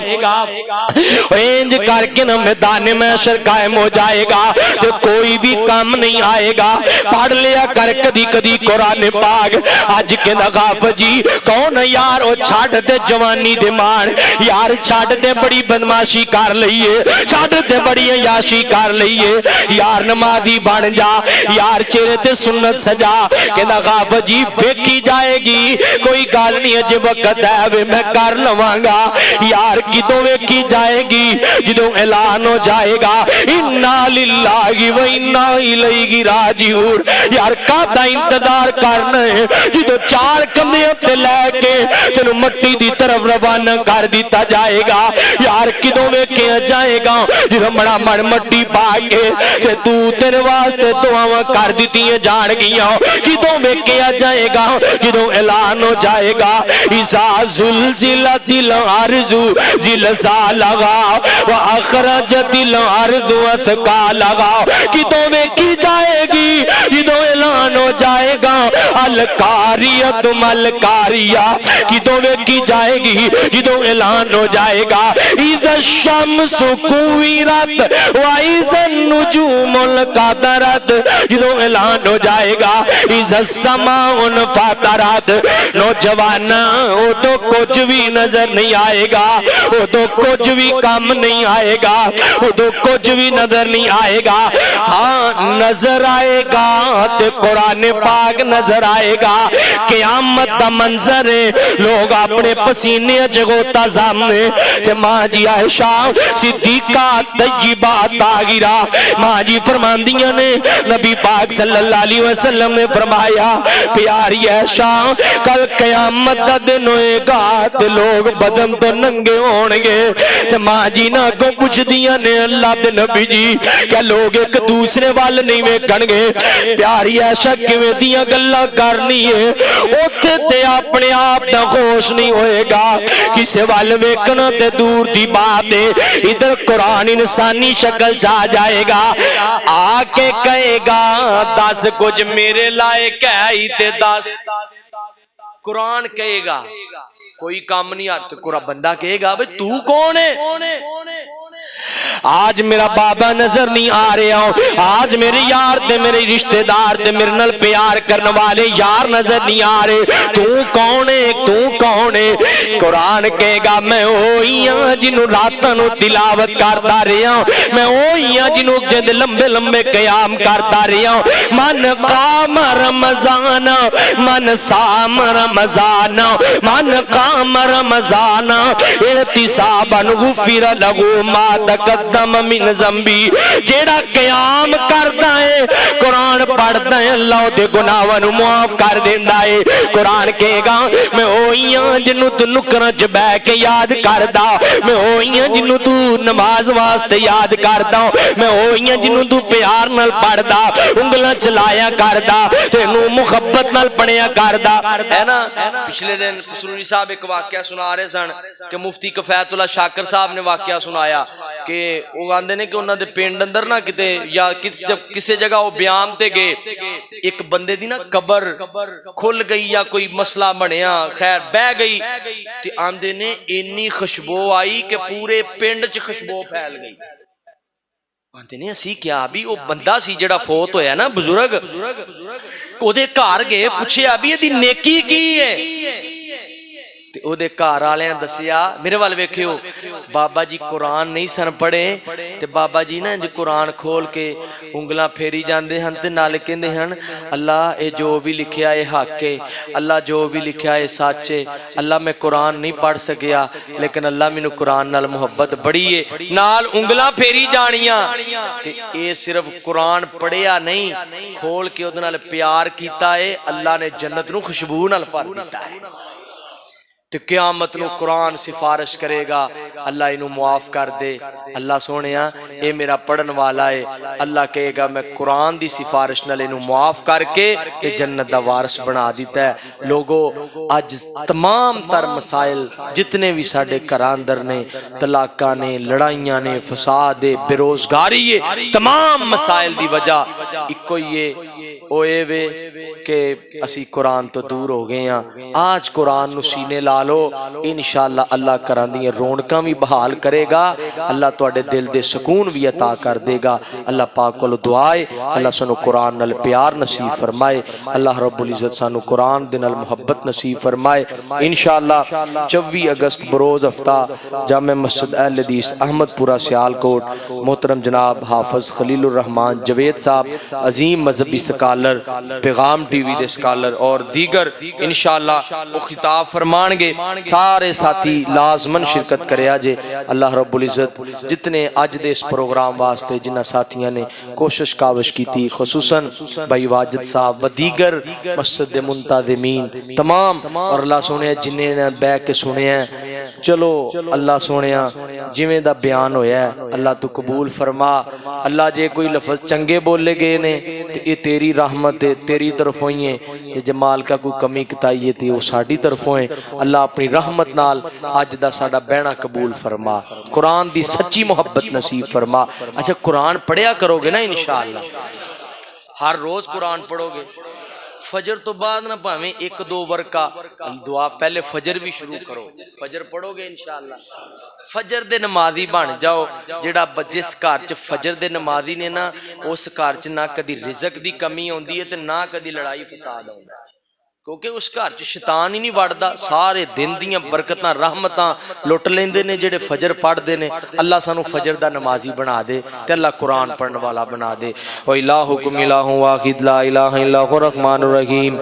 انج کر کے نا میدان معاشر قائم ہو جائے گا تو کوئی بھی کام نہیں آئے گا پڑھ لیا کر کدی کدی قرآن پاک آج کے نغاف جی کون یار او چھاڑ دے جوانی دے مان یار چھاڑ دے بڑی بدماشی کر لئیے چھاڑ دے بڑی عیاشی کر لئیے یار نمازی بن جا یار چہرے تے سنت سجا کہ نغاف جی پھیکی جائے گی کوئی گال نہیں ہے جو وقت ہے وے میں کر لوانگا یار کدوں ویکھی جائے گی جدوں اعلان ہو جائے گا انا للہ و انا الیہ راجعون یار کدا انتظار کرنا ہے جدوں چار کمرے تے لے کے تینوں مٹی دی طرف روانہ کر دیتا جائے گا یار کدوں ویکھیا جائے گا جدوں بڑا مڑ مٹی پا کے تے تو تیرے واسطے دعاواں کر دتیاں جان گیاں کدوں ویکھیا جائے گا جدوں اعلان ہو جائے گا اذا زلزلت الارض زلزالها واخرجت الارض اثقالها کدوں ویکھی جائے گی جدوں اعلان ہو جائے گا الکاریت ملکاریہ کدوں ویکھی جائے گی جدوں اعلان ہو جائے گا اذا الشمس کویرت واذا النجوم انقطرت جدوں اعلان ہو جائے گا اذا السماء انفطرت نوجوانا وہ تو کچھ بھی نظر نہیں آئے گا وہ تو کچھ بھی کام نہیں آئے گا وہ تو کچھ بھی نظر نہیں آئے گا ہاں نظر آئے گا تے قرآن پاک نظر آئے گا قیامت دا منظر ہے لوگ اپنے پسینے جگوتا سامنے تے ماں جی عائشہ صدیقہ طیبہ طاہرہ ماں جی فرماندیاں نے نبی پاک صلی اللہ علیہ وسلم نے فرمایا پیاری عائشہ کل قیامت دا دن ہوئے گا تے لوگ بدن تو ننگے ہونگے تے ماں جی نہ کو کچھ دیا نے اللہ دے نبی جی کہ لوگ ایک دوسرے وال نہیں ویکھنگے پیاری عائشہ کیویں دیاں گلاں کرنی ہے اوتھے تے اپنے آپ دا خوش نہیں ہوئے گا کسے وال ویکھنا تے دور دی بات ہے ادھر قرآن انسانی شکل چاہ جائے گا آ کے کہے گا 10 کچھ میرے لائق ہے ہی تے 10 قرآن کہے گا کوئی کام نہیں آتا قرآن بندہ کہے گا بھئی تو کون ہے آج میرا بابا نظر نہیں آ رہا ہوں، آج میرے یار تے میرے رشتہ دار تے میرے نال پیار کرنے والے یار نظر نہیں آ رہے، تو کون ہے تو کون ہے؟ قرآن کہے گا میں وہی ہاں جنوں راتاں نو تلاوت کرتا رہا ہوں، میں وہی ہاں جنوں جد لمبے لمبے قیام کرتا رہا ہوں۔ من قام رمضان من صام رمضان من قام رمضان احتسابا غفر له ما تقدم من ذنبی، جیڑا قیام کردا ہے قرآن پڑھدا ہے اللہ دے گناہاں نو معاف کر دیندا ہے۔ قرآن کہے گا میں وہی ہاں جنوں تو نکراں چ بیٹھ کے یاد کردا، میں وہی ہاں جنوں تو نماز واسطے یاد کردا، میں وہی ہاں جنوں تو پیار نال پڑھدا، انگلاں چلایا کردا، تینوں محبت نال پڑھیا کردا ہے نا۔ پچھلے دن سرور صاحب ایک واقعہ سنا رہے سن کہ مفتی کفایت اللہ شاکر صاحب نے واقعہ سنایا کہ وہ آندے نے کہ انہاں دے پنڈ اندر نا کتے یا کسی جگہ وہ بیان تے گئے، ایک بندے دی نا قبر کھل گئی یا کوئی مسئلہ بنیا، خیر بہ گئی تے آندے نے اتنی خوشبو آئی کہ پورے پنڈ چ خوشبو پھیل گئی۔ آندے نے اسی کیا بھی وہ بندہ سی جڑا فوت ہویا نا بزرگ، اودے گھر گئے پوچھیا بھی یہ نیکی کی ہے تے اودے گھر والےاں دسیا، میرے وال ویکھیو بابا جی قرآن نہیں سن پڑھے تے بابا جی نا جو قرآن کھول کے انگلاں پھیری جاندے ہن تے نال کہندے ہن اللہ اے جو بھی لکھیا اے حق ہے، اللہ جو بھی لکھیا اے سچ ہے، اللہ میں قرآن نہیں پڑھ سکیا لیکن اللہ مینوں قرآن نال محبت بڑی ہے، نال انگلاں پھیری جانیاں تے اے صرف قرآن پڑھیا نہیں کھول کے اودے نال پیار کیتا ہے، اللہ نے جنت نو خوشبو نال بھر دیتا ہے۔ تو قیامت نو قرآن سفارش کرے گا اللہ انہوں معاف کر دے، اللہ سونیا اے میرا پڑھن والا ہے، اللہ کہے گا میں قرآن دی سفارش نال انہوں معاف کر کے تے جنت دا وارث بنا دیتا ہے۔ لوگو آج تمام تر مسائل جتنے بھی ساڑھے کراندر نے، طلاقہ نے، لڑائیاں نے، فساد ہے، بیروزگاری ہے، تمام مسائل دی وجہ ایک یہ اوے وے کہ اسی قرآن تو دور ہو گئے ہیں۔ آج قرآن نو سینے لالو، انشاءاللہ اللہ کران دیئے رونکاں بھی بحال کرے گا، اللہ توڑے دل دے سکون بھی عطا کر دے گا۔ اللہ پاک کو دعائے اللہ سنو قرآن نال پیار نصیب فرمائے، اللہ رب العزت سانو قرآن دے نال محبت نصیب فرمائے۔ انشاءاللہ 24 اگست بروز ہفتہ جامع مسجد اہل حدیث احمد پورہ سیالکوٹ، محترم جناب حافظ خلیل الرحمن جوید صاحب، عظیم مذہبی سکالر، پیغام ٹی وی دے سکالر اور دیگر انشاءاللہ وہ خطاب فرمان گے، سارے ساتھی لازمن شرکت کرے آجے۔ اللہ رب العزت جتنے آج دے اس پروگرام واسطے جنہ ساتھیاں نے کوشش کاوش کی تھی، خصوصاً بھائی واجد صاحب و دیگر مسجد منتظمین تمام، اور اللہ سونے جنہیں نے بے کے سنے ہیں، چلو اللہ سونے جویں دا بیان ہویا ہے اللہ تو قبول فرما۔ اللہ جے کوئی لفظ چنگے بولے گئے نے تو یہ تیری رحمت ہے، تیری طرف ہوئی ہیں، تے جمال کا کوئی کمی کتائی تھی وہ ساڑھی طرف ہوئیں، اللہ اپنی رحمت نال آج دا ساڑا بینہ قبول فرما، قرآن دی سچی محبت نصیب فرما۔ اچھا قرآن پڑھیا کرو گے نا انشاءاللہ، ہر روز قرآن پڑھو گے، فجر تو بعد نہ پاویں ایک دو ورکا دعا، پہلے فجر بھی شروع کرو، فجر پڑھو گے انشاءاللہ، فجر دے نمازی بن جاؤ، جڑا جس گھر چ فجر دے نمازی نے نا اس گھر چ نہ کدی رزق دی کمی ہوندی ہے تے نہ کدی لڑائی فساد ہوندا ہے، کیونکہ اس گھر چ شیطان ہی نہیں وڑدا، سارے دن دیاں برکتاں رحمتاں لٹ لیندے نے جڑے فجر پڑھ دے نے۔ اللہ سانو فجر دا نمازی بنا دے تے اللہ قرآن پڑھن والا بنا دے۔ و الہکم الہ واحد لا الہ الا هو الرحمن الرحیم،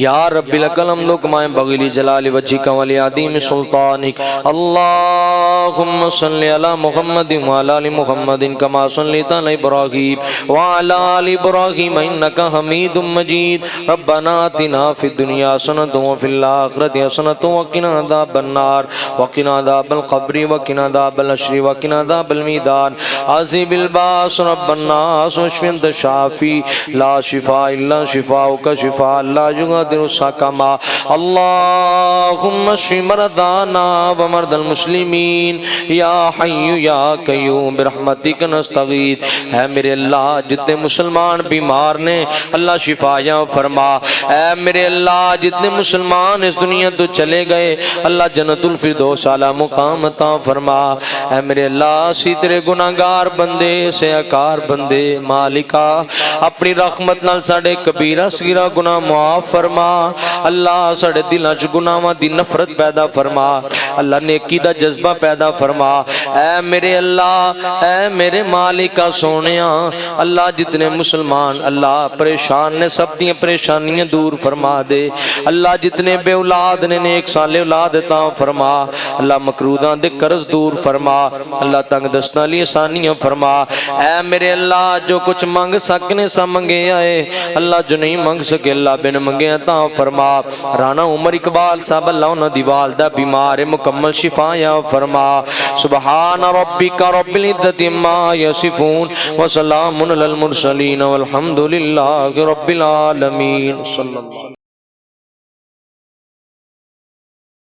یا رب لک الحمد کما ينبغي لجلال وجهك ولعظیم سلطانک، اللهم صل علی محمد وعلى ال محمد كما صليت على ابراہیم وعلى ال ابراہیم انک حمید مجید۔ ربنا آتنا فی الدنیا حسنۃ وفی الآخرۃ حسنۃ وقنا عذاب النار وقنا عذاب القبر وقنا عذاب الحشر وقنا عذاب المیزان۔ عذب الباس رب الناس واشف انت الشافی لا شفاء الا شفاؤک شفاء لا یغادر سقما۔ اللهم اشف مرضانا ومرضى المسلمین یا حی یا قیوم برحمتک نستغیث۔ اے میرے اللہ جتنے مسلمان بیمار نے اللہ شفایاں فرما، اے میرے اللہ جتنے مسلمان اس دنیا تو چلے گئے اللہ جنت الفردوس اعلی مقام عطا فرما۔ اے میرے اللہ اسی تیرے گناہگار بندے سیاکار بندے مالکا اپنی رحمت نال ساڈے کبیرہ صغیرہ گناہ معاف فرما۔ اللہ ساڈے دلاں وچ گناہاں دی نفرت پیدا فرما، اللہ نیکی دا جذبہ پیدا فرما۔ اے میرے اللہ اے میرے مالکا سونیاں اللہ جتنے مسلمان اللہ پریشان نے سب دی پریشانیاں دور فرما دے۔ اللہ جتنے بے اولاد نے نیک صالح اولاد عطا فرما۔ اللہ مکروہاں دے قرض دور فرما، اللہ تنگ دستاں لیے آسانیاں فرما۔ اے میرے اللہ جو کچھ مانگ سکنے سا منگے آئے، اللہ جو نہیں مانگ سکے اللہ بن منگے عطا فرما۔ رانا عمر اقبال صاحب اللہ انہاں دی والدہ بیمار مکمل شفا یا فرما۔ سبحان ربک رب العزت عما یصفون وسلام علی المرسلین والحمد للہ رب العالمین صلی اللہ